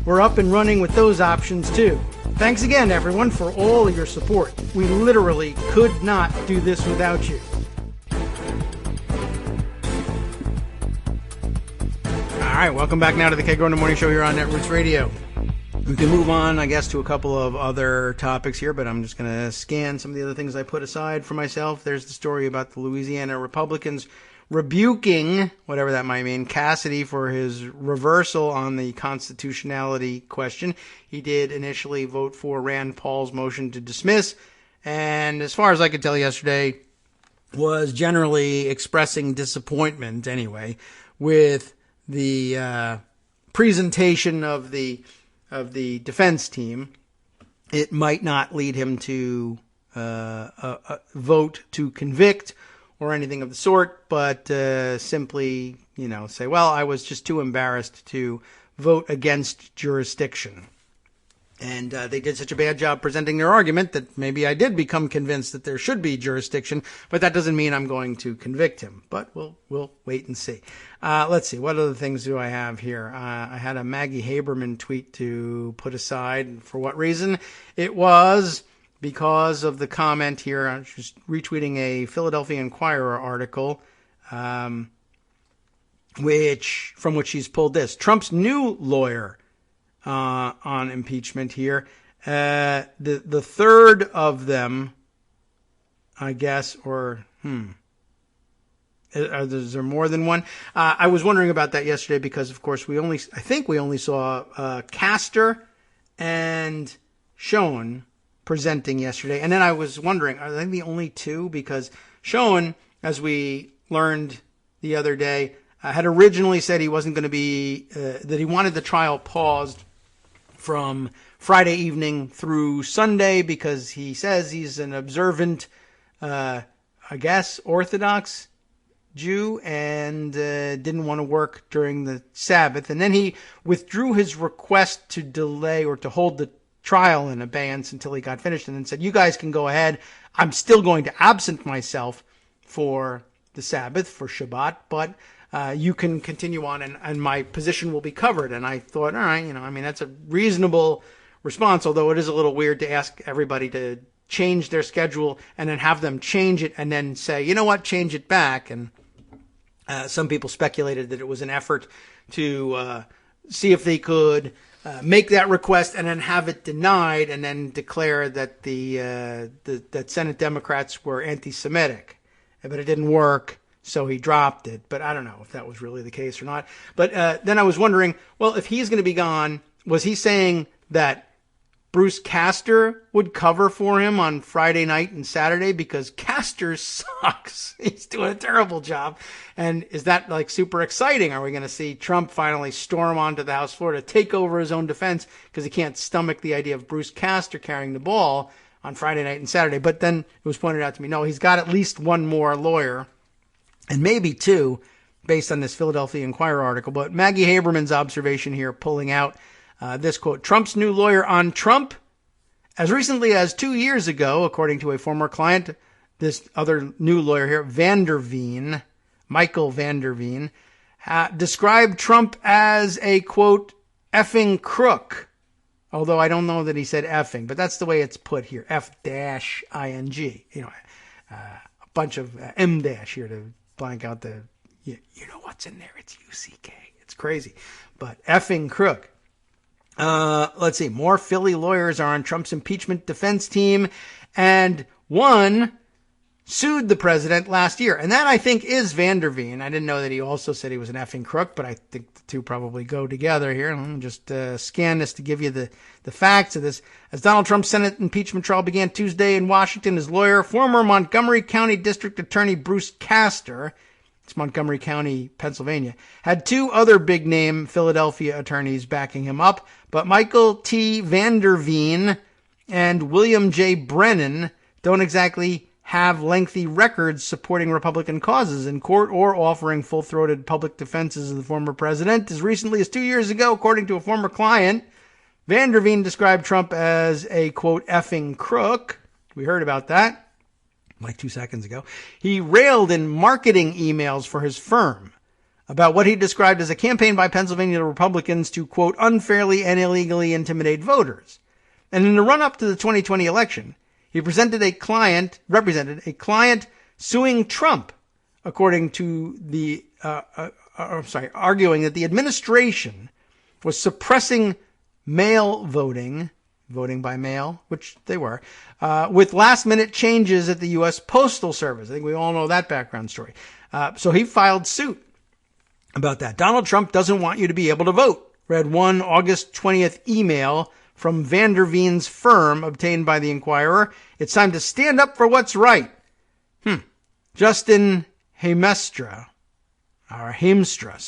we're up and running with those options too. Thanks again, everyone, for all of your support. We literally could not do this without you. All right, welcome back now to the Kagro in the Morning Show here on Netroots Radio. We can move on, I guess, to a couple of other topics here, but I'm just going to scan some of the other things I put aside for myself. There's the story about the Louisiana Republicans rebuking, whatever that might mean, Cassidy for his reversal on the constitutionality question. He did initially vote for Rand Paul's motion to dismiss, and as far as I could tell yesterday, was generally expressing disappointment, anyway, with the presentation of the defense team. It might not lead him to vote to convict or anything of the sort, but simply, say, well, I was just too embarrassed to vote against jurisdiction. And they did such a bad job presenting their argument that maybe I did become convinced that there should be jurisdiction, but that doesn't mean I'm going to convict him. But we'll wait and see. Let's see. What other things do I have here? I had a Maggie Haberman tweet to put aside. For what reason? It was because of the comment here. I'm just retweeting a Philadelphia Inquirer article, from which she's pulled this. Trump's new lawyer on impeachment here. The third of them, I guess, or is there more than one? I was wondering about that yesterday because, of course, I think we only saw Castor and Schoen presenting yesterday. And then I was wondering, are they the only two? Because Schoen, as we learned the other day, had originally said he wasn't going to be, that he wanted the trial paused from Friday evening through Sunday because he says he's an observant, I guess, Orthodox Jew and didn't want to work during the Sabbath. And then he withdrew his request to delay or to hold the trial in abeyance until he got finished and then said, you guys can go ahead. I'm still going to absent myself for the Sabbath, for Shabbat, but you can continue on and my position will be covered. And I thought, all right, that's a reasonable response, although it is a little weird to ask everybody to change their schedule and then have them change it and then say, you know what, change it back. And some people speculated that it was an effort to see if they could make that request and then have it denied and then declare that that Senate Democrats were anti-Semitic. But it didn't work. So he dropped it, but I don't know if that was really the case or not. But then I was wondering, well, if he's going to be gone, was he saying that Bruce Castor would cover for him on Friday night and Saturday? Because Castor sucks. He's doing a terrible job. And is that like super exciting? Are we going to see Trump finally storm onto the House floor to take over his own defense because he can't stomach the idea of Bruce Castor carrying the ball on Friday night and Saturday? But then it was pointed out to me, no, he's got at least one more lawyer. And maybe two, based on this Philadelphia Inquirer article. But Maggie Haberman's observation here, pulling out this quote, Trump's new lawyer on Trump. As recently as 2 years ago, according to a former client, this other new lawyer here, Michael Van Der Veen, described Trump as a, quote, effing crook. Although I don't know that he said effing, but that's the way it's put here. F-ing. You know, a bunch of M dash here to blank out the, you know what's in there. It's UCK. It's crazy. But effing crook. Let's see. More Philly lawyers are on Trump's impeachment defense team. And one sued the president last year. And that, I think, is Van der Veen. I didn't know that he also said he was an effing crook, but I think the two probably go together here. Let me just scan this to give you the facts of this. As Donald Trump's Senate impeachment trial began Tuesday in Washington, his lawyer, former Montgomery County District Attorney Bruce Castor, it's Montgomery County, Pennsylvania, had two other big-name Philadelphia attorneys backing him up, but Michael T. Van der Veen and William J. Brennan don't exactly have lengthy records supporting Republican causes in court or offering full-throated public defenses of the former president. As recently as 2 years ago, according to a former client, Van der Veen described Trump as a, quote, effing crook. We heard about that like 2 seconds ago. He railed in marketing emails for his firm about what he described as a campaign by Pennsylvania Republicans to, quote, unfairly and illegally intimidate voters. And in the run-up to the 2020 election, he represented a client suing Trump, according to the, arguing that the administration was suppressing mail voting by mail, which they were, with last-minute changes at the U.S. Postal Service. I think we all know that background story. So he filed suit about that. Donald Trump doesn't want you to be able to vote, read one August 20th email from Van der Veen's firm obtained by the Inquirer. It's time to stand up for what's right. Justin Heimstra, Hiemstra.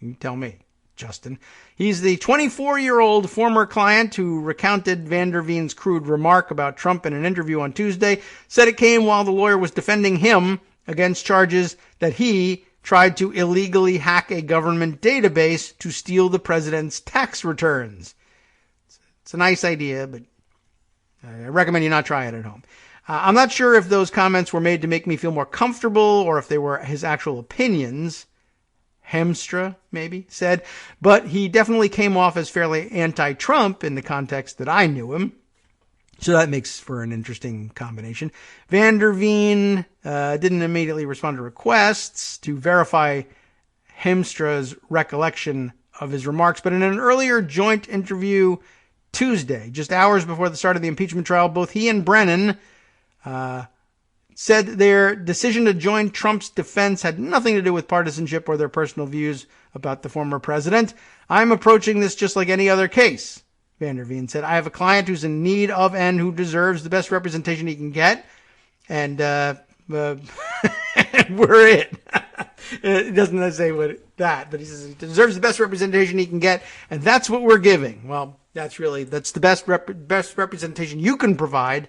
You tell me, Justin. He's the 24-year-old former client who recounted Van der Veen's crude remark about Trump in an interview on Tuesday, said it came while the lawyer was defending him against charges that he tried to illegally hack a government database to steal the president's tax returns. It's a nice idea, but I recommend you not try it at home. I'm not sure if those comments were made to make me feel more comfortable or if they were his actual opinions, Hemstra maybe said, but he definitely came off as fairly anti-Trump in the context that I knew him. So that makes for an interesting combination. Van der Veen didn't immediately respond to requests to verify Hemstra's recollection of his remarks, but in an earlier joint interview Tuesday, just hours before the start of the impeachment trial, both he and Brennan said their decision to join Trump's defense had nothing to do with partisanship or their personal views about the former president. I'm approaching this just like any other case, Van der Veen said. I have a client who's in need of and who deserves the best representation he can get. And we're it. It doesn't say that, but he says he deserves the best representation he can get, and that's what we're giving. Well, that's the best representation you can provide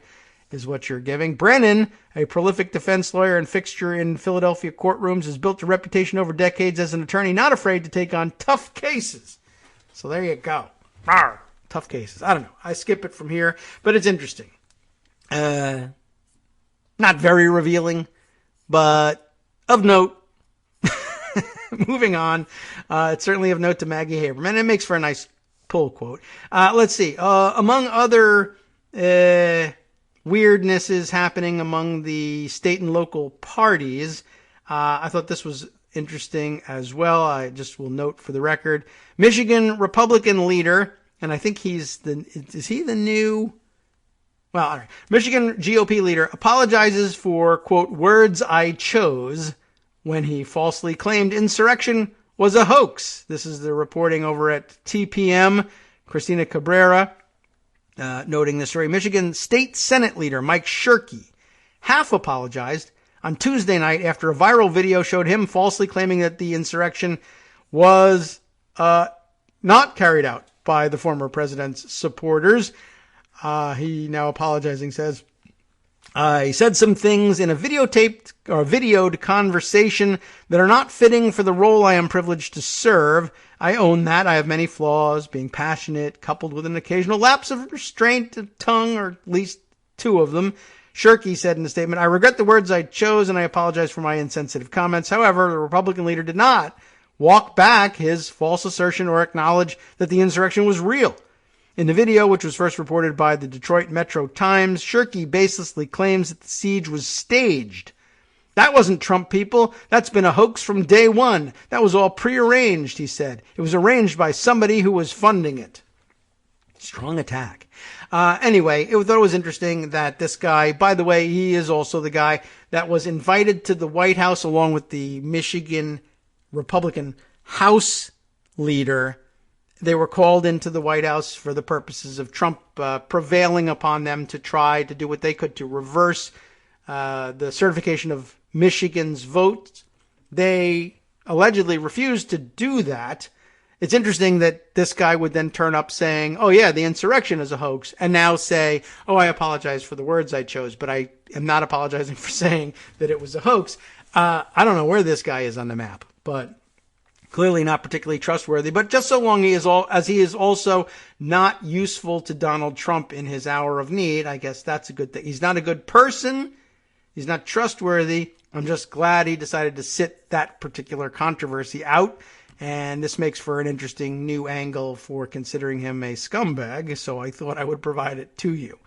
is what you're giving. Brennan, a prolific defense lawyer and fixture in Philadelphia courtrooms, has built a reputation over decades as an attorney not afraid to take on tough cases. So there you go. Arr. Tough cases. I don't know. I skip it from here, but it's interesting. Not very revealing, but of note. Moving on. It's certainly of note to Maggie Haberman, and it makes for a nice pull quote. Let's see. Among other weirdnesses happening among the state and local parties, I thought this was interesting as well. I just will note for the record, Michigan Republican leader, and I think is he the new? Well, all right. Michigan GOP leader apologizes for, quote, words I chose when he falsely claimed insurrection was a hoax. This is the reporting over at TPM. Christina Cabrera noting the story. Michigan State Senate leader Mike Shirkey half apologized on Tuesday night after a viral video showed him falsely claiming that the insurrection was not carried out by the former president's supporters. He now apologizing says, I said some things in a videoed conversation that are not fitting for the role I am privileged to serve. I own that. I have many flaws, being passionate, coupled with an occasional lapse of restraint of tongue, or at least two of them. Shirky said in a statement, "I regret the words I chose and I apologize for my insensitive comments." However, the Republican leader did not walk back his false assertion or acknowledge that the insurrection was real. In the video, which was first reported by the Detroit Metro Times, Shirky baselessly claims that the siege was staged. "That wasn't Trump, people. That's been a hoax from day one. That was all prearranged," he said. "It was arranged by somebody who was funding it." Strong attack. Anyway, I thought it was interesting that this guy, by the way, he is also the guy that was invited to the White House along with the Michigan Republican House leader. They were called into the White House for the purposes of Trump prevailing upon them to try to do what they could to reverse the certification of Michigan's vote. They allegedly refused to do that. It's interesting that this guy would then turn up saying, "Oh yeah, the insurrection is a hoax," and now say, "Oh, I apologize for the words I chose, but I am not apologizing for saying that it was a hoax." I don't know where this guy is on the map, but clearly not particularly trustworthy. But just so long as he is also not useful to Donald Trump in his hour of need, I guess that's a good thing. He's not a good person. He's not trustworthy. I'm just glad he decided to sit that particular controversy out. And this makes for an interesting new angle for considering him a scumbag. So I thought I would provide it to you.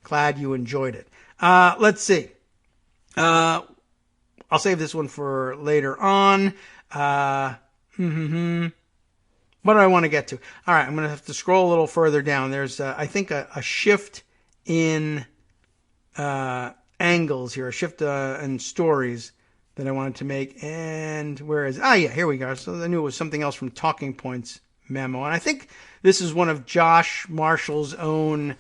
Glad you enjoyed it. Let's see. I'll save this one for later on. What do I want to get to? All right, I'm going to have to scroll a little further down. There's, I think, a shift in angles here, a shift in stories that I wanted to make. And where is it? Yeah, here we go. So I knew it was something else from Talking Points memo. And I think this is one of Josh Marshall's own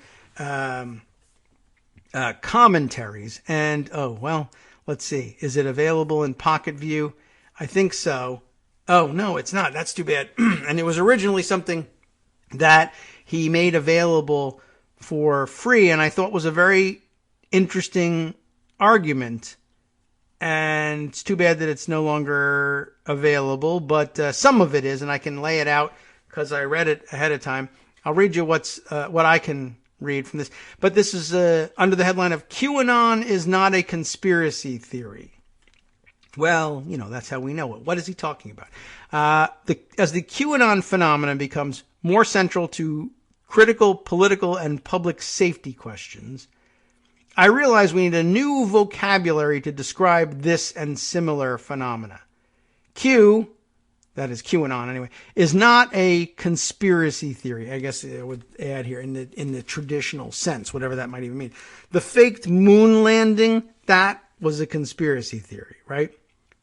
commentaries. And, let's see. Is it available in Pocket View? I think so. Oh, no, it's not. That's too bad. And it was originally something that he made available for free, and I thought was a very interesting argument. And it's too bad that it's no longer available, but some of it is, and I can lay it out because I read it ahead of time. I'll read you what I can read from this. But this is under the headline of "QAnon is not a conspiracy theory." Well, that's how we know it. What is he talking about? As the QAnon phenomenon becomes more central to critical political and public safety questions, I realize we need a new vocabulary to describe this and similar phenomena. Q, that is QAnon anyway, is not a conspiracy theory. I guess it would add here in the traditional sense, whatever that might even mean. The faked moon landing, that was a conspiracy theory, right?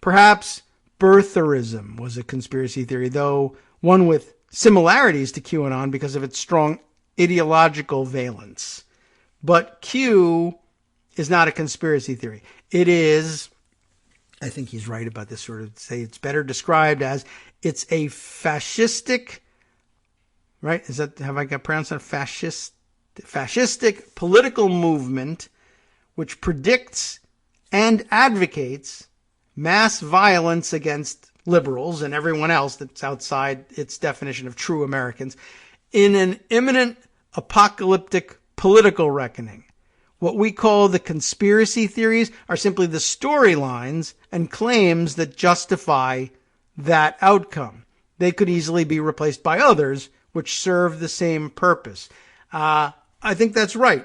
Perhaps birtherism was a conspiracy theory, though one with similarities to QAnon because of its strong ideological valence. But Q is not a conspiracy theory. It is, I think he's right about this, sort of say it's better described as it's a fascistic, right? Have I got pronounced that? Fascistic political movement which predicts and advocates mass violence against liberals and everyone else that's outside its definition of true Americans in an imminent apocalyptic political reckoning. What we call the conspiracy theories are simply the storylines and claims that justify that outcome. They could easily be replaced by others which serve the same purpose. I think that's right.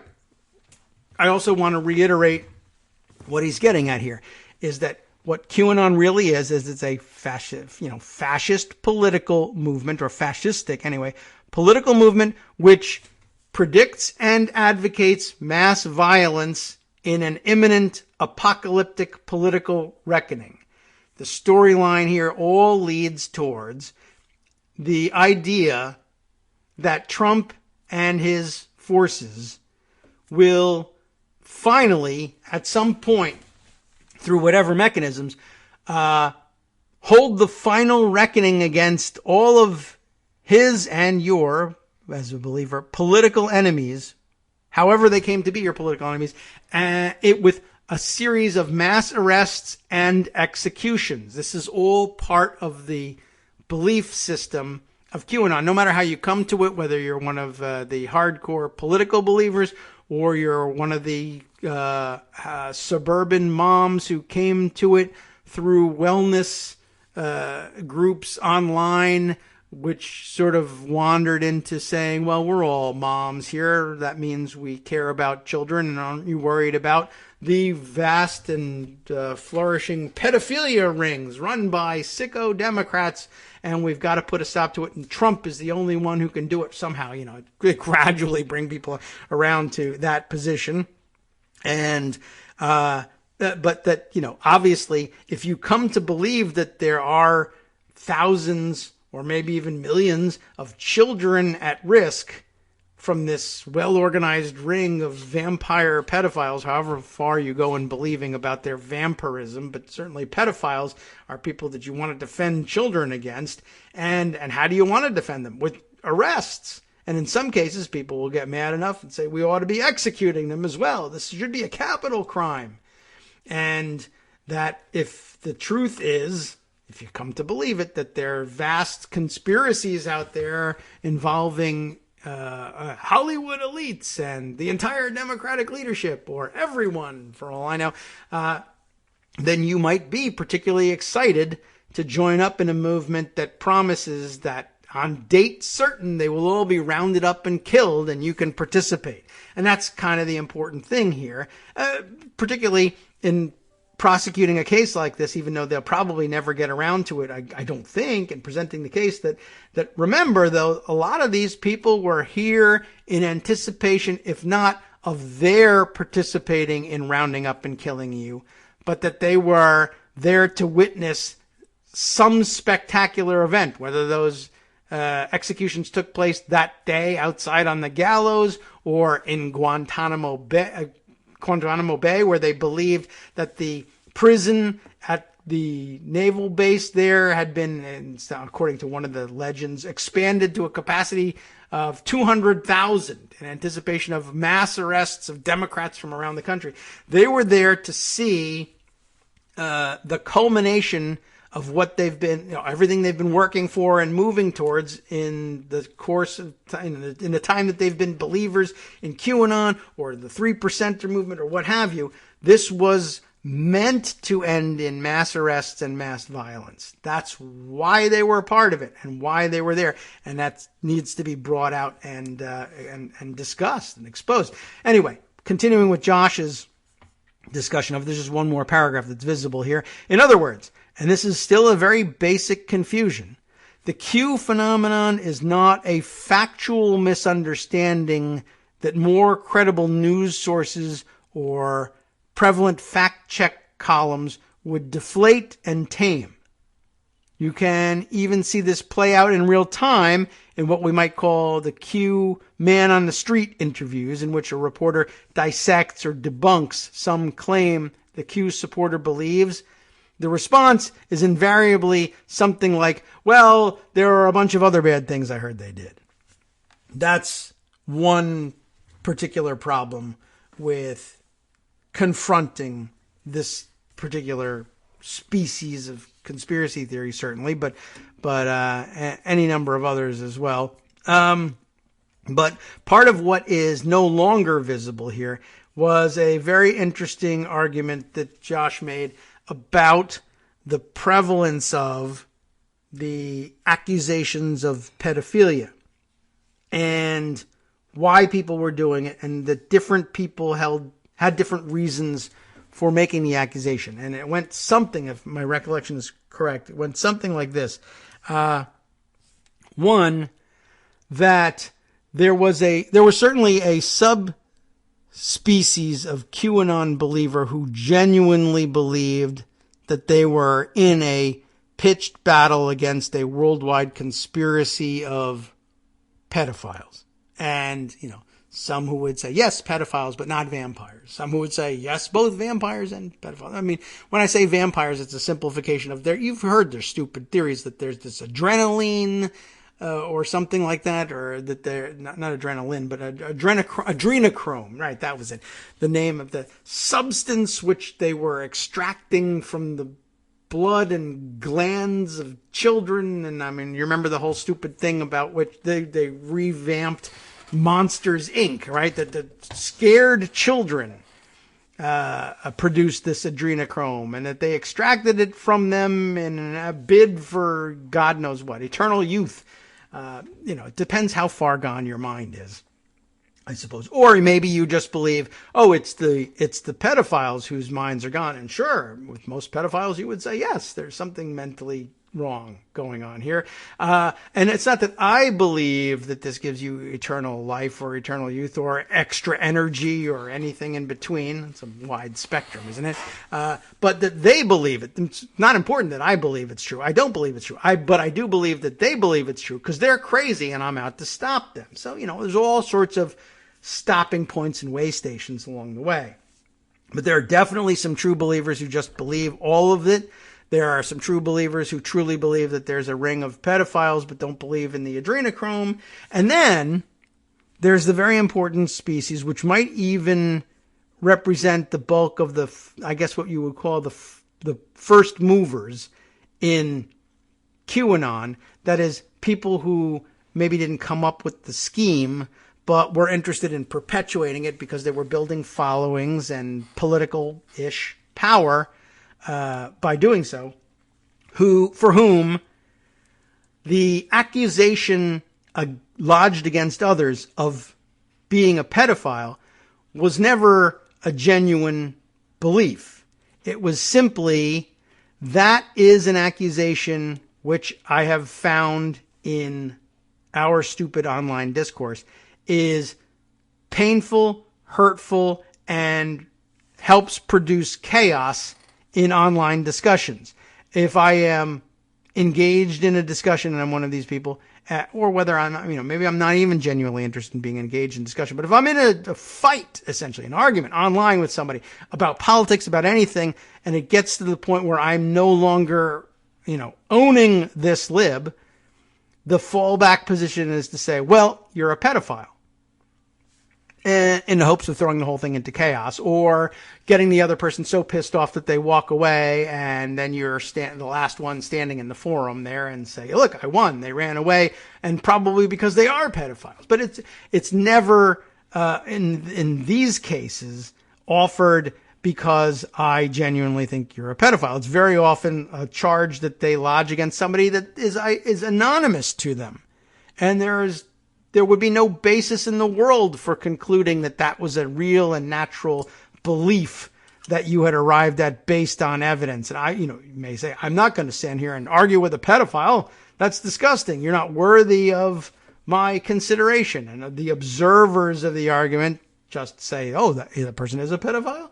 I also want to reiterate what he's getting at here is that what QAnon really is it's a fascist political movement, or fascistic anyway, political movement which predicts and advocates mass violence in an imminent apocalyptic political reckoning. The storyline here all leads towards the idea that Trump and his forces will finally, at some point, through whatever mechanisms, hold the final reckoning against all of his and your, as a believer, political enemies, however they came to be your political enemies, with a series of mass arrests and executions. This is all part of the belief system of QAnon, no matter how you come to it, whether you're one of the hardcore political believers or you're one of the suburban moms who came to it through wellness groups online, which sort of wandered into saying, well, we're all moms here. That means we care about children. And aren't you worried about the vast and flourishing pedophilia rings run by sicko Democrats? And we've got to put a stop to it. And Trump is the only one who can do it somehow, gradually bring people around to that position. And, but that, obviously, if you come to believe that there are thousands or maybe even millions of children at risk from this well-organized ring of vampire pedophiles, however far you go in believing about their vampirism, but certainly pedophiles are people that you want to defend children against. And how do you want to defend them? With arrests. And in some cases, people will get mad enough and say, we ought to be executing them as well. This should be a capital crime. And that if the truth is, if you come to believe it, that there are vast conspiracies out there involving Hollywood elites and the entire Democratic leadership, or everyone, for all I know, then you might be particularly excited to join up in a movement that promises that on date certain they will all be rounded up and killed and you can participate. And that's kind of the important thing here, particularly in prosecuting a case like this, even though they'll probably never get around to it, I don't think, in presenting the case, that remember, though, a lot of these people were here in anticipation, if not of their participating in rounding up and killing you, but that they were there to witness some spectacular event, whether those executions took place that day outside on the gallows or in Guantanamo Bay, where they believed that the prison at the naval base there had been, according to one of the legends, expanded to a capacity of 200,000 in anticipation of mass arrests of Democrats from around the country. They were there to see the culmination of what they've been, everything they've been working for and moving towards in the course of time, in the time that they've been believers in QAnon or the 3%er movement or what have you. This was meant to end in mass arrests and mass violence. That's why they were a part of it and why they were there. And that needs to be brought out and discussed and exposed. Anyway, continuing with Josh's discussion of, there's just one more paragraph that's visible here. In other words, and this is still a very basic confusion, the Q phenomenon is not a factual misunderstanding that more credible news sources or prevalent fact-check columns would deflate and tame. You can even see this play out in real time in what we might call the Q man on the street interviews, in which a reporter dissects or debunks some claim the Q supporter believes. The response is invariably something like, well, there are a bunch of other bad things I heard they did. That's one particular problem with confronting this particular species of conspiracy theory, certainly, but any number of others as well. But part of what is no longer visible here was a very interesting argument that Josh made about the prevalence of the accusations of pedophilia and why people were doing it, and that different people had different reasons for making the accusation. And it went something, if my recollection is correct, it went something like this. One, that there was certainly a subspecies of QAnon believer who genuinely believed that they were in a pitched battle against a worldwide conspiracy of pedophiles. And, some who would say, yes, pedophiles, but not vampires. Some who would say, yes, both vampires and pedophiles. I mean, when I say vampires, it's a simplification of you've heard their stupid theories that there's this adrenaline, or something like that, or that they're not adrenaline, but adrenochrome. Right. That was it. The name of the substance which they were extracting from the blood and glands of children. And I mean, you remember the whole stupid thing about which they revamped Monsters Inc., right? That scared children produced this adrenochrome, and that they extracted it from them in a bid for God knows what, eternal youth. It depends how far gone your mind is, I suppose. Or maybe you just believe, oh, it's the pedophiles whose minds are gone. And sure, with most pedophiles, you would say, yes, there's something mentally wrong going on here. And it's not that I believe that this gives you eternal life or eternal youth or extra energy or anything in between. It's a wide spectrum, isn't it? But that they believe it. It's not important that I believe it's true. I don't believe it's true. But I do believe that they believe it's true because they're crazy and I'm out to stop them. So, there's all sorts of stopping points and way stations along the way. But there are definitely some true believers who just believe all of it. There are some true believers who truly believe that there's a ring of pedophiles but don't believe in the adrenochrome. And then there's the very important species, which might even represent the bulk of the, I guess what you would call the first movers in QAnon. That is, people who maybe didn't come up with the scheme, but were interested in perpetuating it because they were building followings and political-ish power by doing so, for whom the accusation lodged against others of being a pedophile was never a genuine belief. It was simply, that is an accusation which I have found in our stupid online discourse is painful, hurtful, and helps produce chaos in online discussions. If I am engaged in a discussion and I'm one of these people, or whether I'm, maybe I'm not even genuinely interested in being engaged in discussion, but if I'm in a fight, essentially, an argument online with somebody about politics, about anything, and it gets to the point where I'm no longer, owning this lib, the fallback position is to say, well, you're a pedophile, in the hopes of throwing the whole thing into chaos, or getting the other person so pissed off that they walk away, and then you're the last one standing in the forum there and say, look, I won. They ran away, and probably because they are pedophiles. But it's never, in these cases, offered because I genuinely think you're a pedophile. It's very often a charge that they lodge against somebody that is anonymous to them. And there would be no basis in the world for concluding that that was a real and natural belief that you had arrived at based on evidence. And you may say, I'm not going to stand here and argue with a pedophile. That's disgusting. You're not worthy of my consideration. And the observers of the argument just say, oh, that person is a pedophile.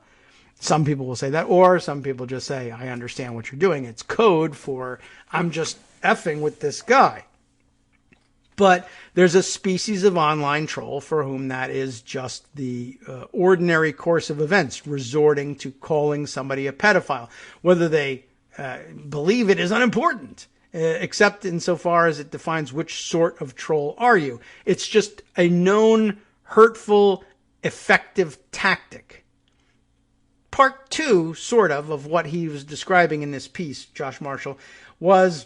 Some people will say that, or some people just say, I understand what you're doing. It's code for, I'm just effing with this guy. But there's a species of online troll for whom that is just the ordinary course of events, resorting to calling somebody a pedophile. Whether they believe it is unimportant, except insofar as it defines which sort of troll are you. It's just a known, hurtful, effective tactic. Part two, sort of what he was describing in this piece, Josh Marshall, was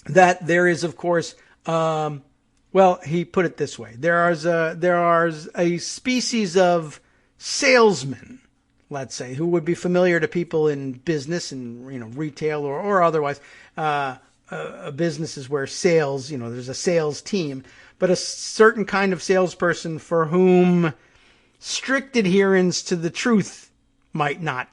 that there is, of course, well, he put it this way. There are a species of salesmen, let's say, who would be familiar to people in business and, retail or otherwise, businesses where sales, there's a sales team, but a certain kind of salesperson for whom strict adherence to the truth might not,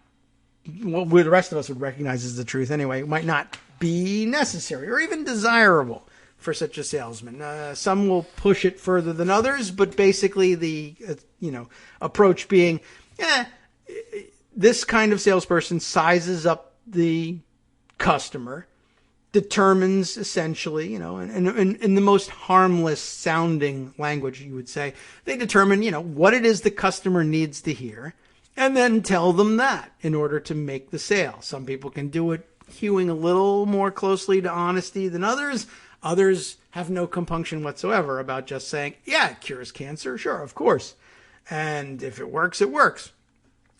what the rest of us would recognize as the truth anyway, might not be necessary or even desirable for such a salesman. Some will push it further than others, but basically the, approach being, this kind of salesperson sizes up the customer, determines essentially, in the most harmless sounding language, you would say, they determine, what it is the customer needs to hear, and then tell them that in order to make the sale. Some people can do it hewing a little more closely to honesty than others. Others have no compunction whatsoever about just saying, yeah, it cures cancer. Sure, of course. And if it works, it works.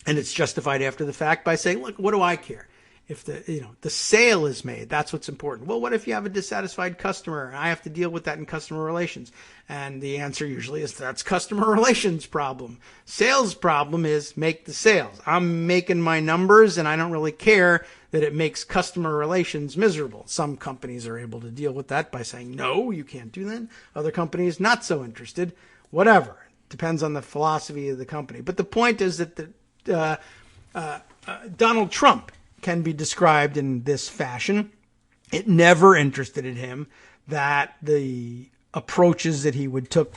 And it's justified after the fact by saying, look, what do I care? if the sale is made, that's what's important. Well, what if you have a dissatisfied customer and I have to deal with that in customer relations? And the answer usually is that's customer relations problem. Sales problem is make the sales. I'm making my numbers and I don't really care that it makes customer relations miserable. Some companies are able to deal with that by saying, no, you can't do that. Other companies not so interested. Whatever. Depends on the philosophy of the company. But the point is that Donald Trump can be described in this fashion. It never interested in him that the approaches that he would took,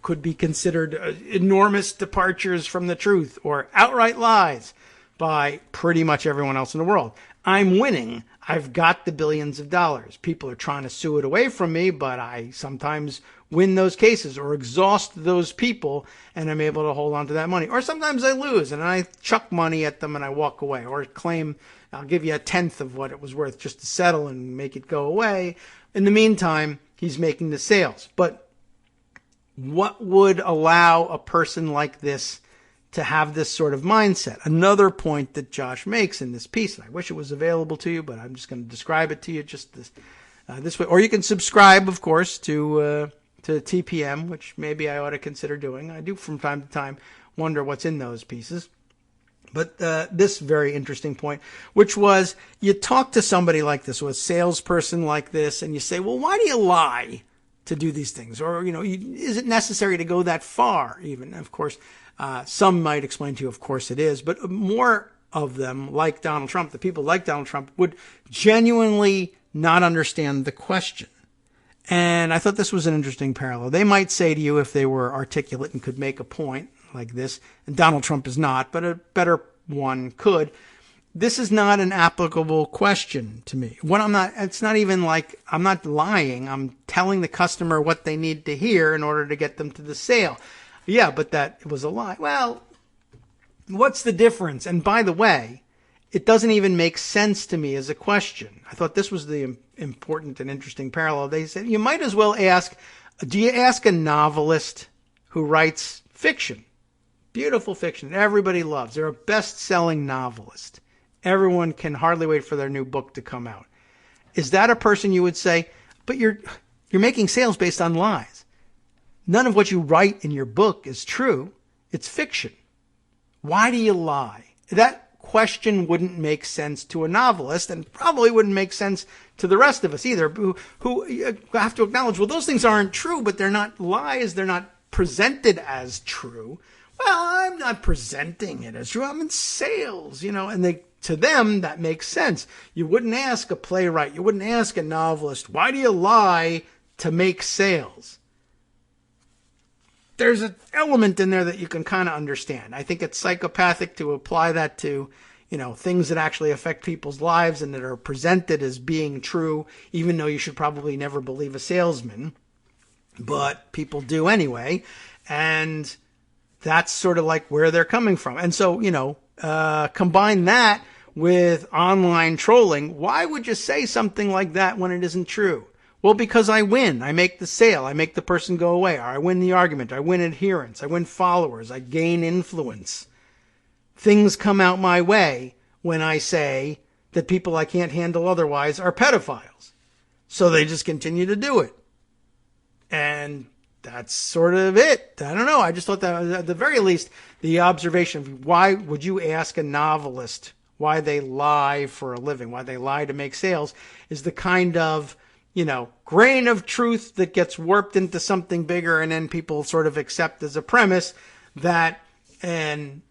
could be considered enormous departures from the truth or outright lies by pretty much everyone else in the world. I'm winning. I've got the billions of dollars. People are trying to sue it away from me, but I sometimes win those cases or exhaust those people and I'm able to hold on to that money. Or sometimes I lose and I chuck money at them and I walk away or claim I'll give you 1/10 of what it was worth just to settle and make it go away. In the meantime, he's making the sales. But what would allow a person like this to have this sort of mindset? Another point that Josh makes in this piece, and I wish it was available to you, but I'm just going to describe it to you just this way. Or you can subscribe, of course, to TPM, which maybe I ought to consider doing. I do from time to time wonder what's in those pieces. But this very interesting point, which was you talk to somebody like this, or a salesperson like this, and you say, well, why do you lie to do these things? Or, is it necessary to go that far even? Of course, some might explain to you, of course it is, but more of them, like Donald Trump, the people like Donald Trump, would genuinely not understand the question. And I thought this was an interesting parallel. They might say to you, if they were articulate and could make a point like this, and Donald Trump is not, but a better one could, this is not an applicable question to me. It's not even like I'm not lying. I'm telling the customer what they need to hear in order to get them to the sale. Yeah, but that was a lie. Well, what's the difference? And by the way, it doesn't even make sense to me as a question. I thought this was the important and interesting parallel. They said you might as well ask, do you ask a novelist who writes fiction? Beautiful fiction that everybody loves. They're a best-selling novelist. Everyone can hardly wait for their new book to come out. Is that a person you would say, but you're making sales based on lies? None of what you write in your book is true. It's fiction. Why do you lie? That question wouldn't make sense to a novelist and probably wouldn't make sense to the rest of us either, who have to acknowledge, well, those things aren't true, but they're not lies. They're not presented as true. Well, I'm not presenting it as true. I'm in sales, and to them, that makes sense. You wouldn't ask a playwright, you wouldn't ask a novelist, why do you lie to make sales? There's an element in there that you can kind of understand. I think it's psychopathic to apply that to, things that actually affect people's lives and that are presented as being true, even though you should probably never believe a salesman. But people do anyway. And that's sort of like where they're coming from. And so, combine that with online trolling. Why would you say something like that when it isn't true? Well, because I win. I make the sale. I make the person go away. Or I win the argument. I win adherence. I win followers. I gain influence. Things come out my way when I say that people I can't handle otherwise are pedophiles. So they just continue to do it. And that's sort of it. I don't know. I just thought that at the very least, the observation of why would you ask a novelist why they lie for a living, why they lie to make sales, is the kind of, grain of truth that gets warped into something bigger, and then people sort of accept as a premise that an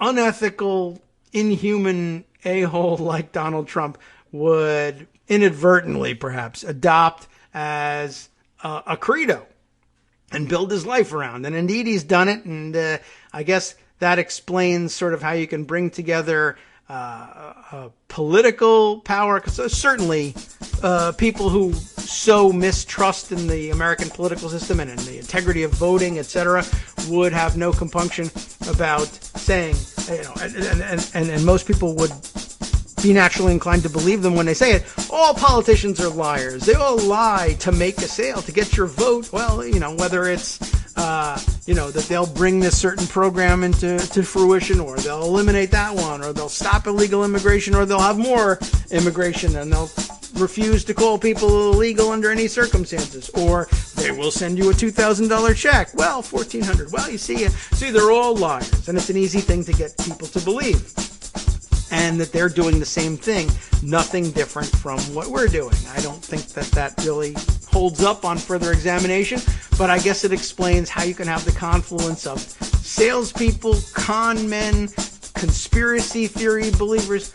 unethical, inhuman a-hole like Donald Trump would inadvertently perhaps adopt as a credo and build his life around. And indeed, he's done it. And I guess that explains sort of how you can bring together political power. Because certainly people who so mistrust in the American political system and in the integrity of voting, etc., would have no compunction about saying, and most people would be naturally inclined to believe them when they say it. All politicians are liars. They all lie to make a sale, to get your vote. Well, whether it's that they'll bring this certain program into fruition, or they'll eliminate that one, or they'll stop illegal immigration, or they'll have more immigration, and they'll refuse to call people illegal under any circumstances, or they will send you a $2,000 check. Well, $1,400. Well, you see, they're all liars, and it's an easy thing to get people to believe. And that they're doing the same thing, nothing different from what we're doing. I don't think that really holds up on further examination, but I guess it explains how you can have the confluence of salespeople, con men, conspiracy theory believers,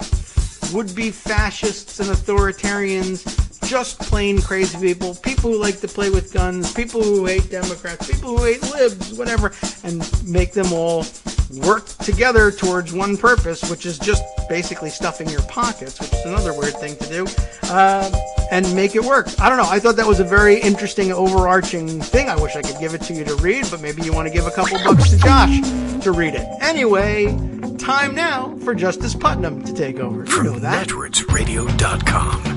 would-be fascists and authoritarians, just plain crazy people who like to play with guns, people who hate Democrats, people who hate libs, whatever, and make them all work together towards one purpose, which is just basically stuffing your pockets, which is another weird thing to do, and make it work. I don't know. I thought that was a very interesting, overarching thing. I wish I could give it to you to read, but maybe you want to give a couple bucks to Josh to read it. Anyway, time now for Justice Putnam to take over. You know From that. NetworksRadio.com.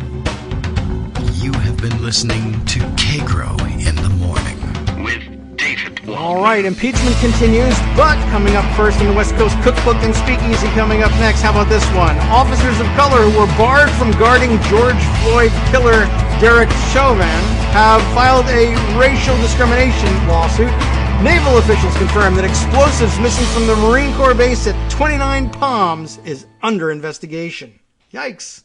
You have been listening to Kagro in the Morning with David Waldman. All right, impeachment continues, but coming up first in the West Coast Cookbook and Speakeasy coming up next. How about this one? Officers of color who were barred from guarding George Floyd killer Derek Chauvin have filed a racial discrimination lawsuit. Naval officials confirm that explosives missing from the Marine Corps base at 29 Palms is under investigation. Yikes.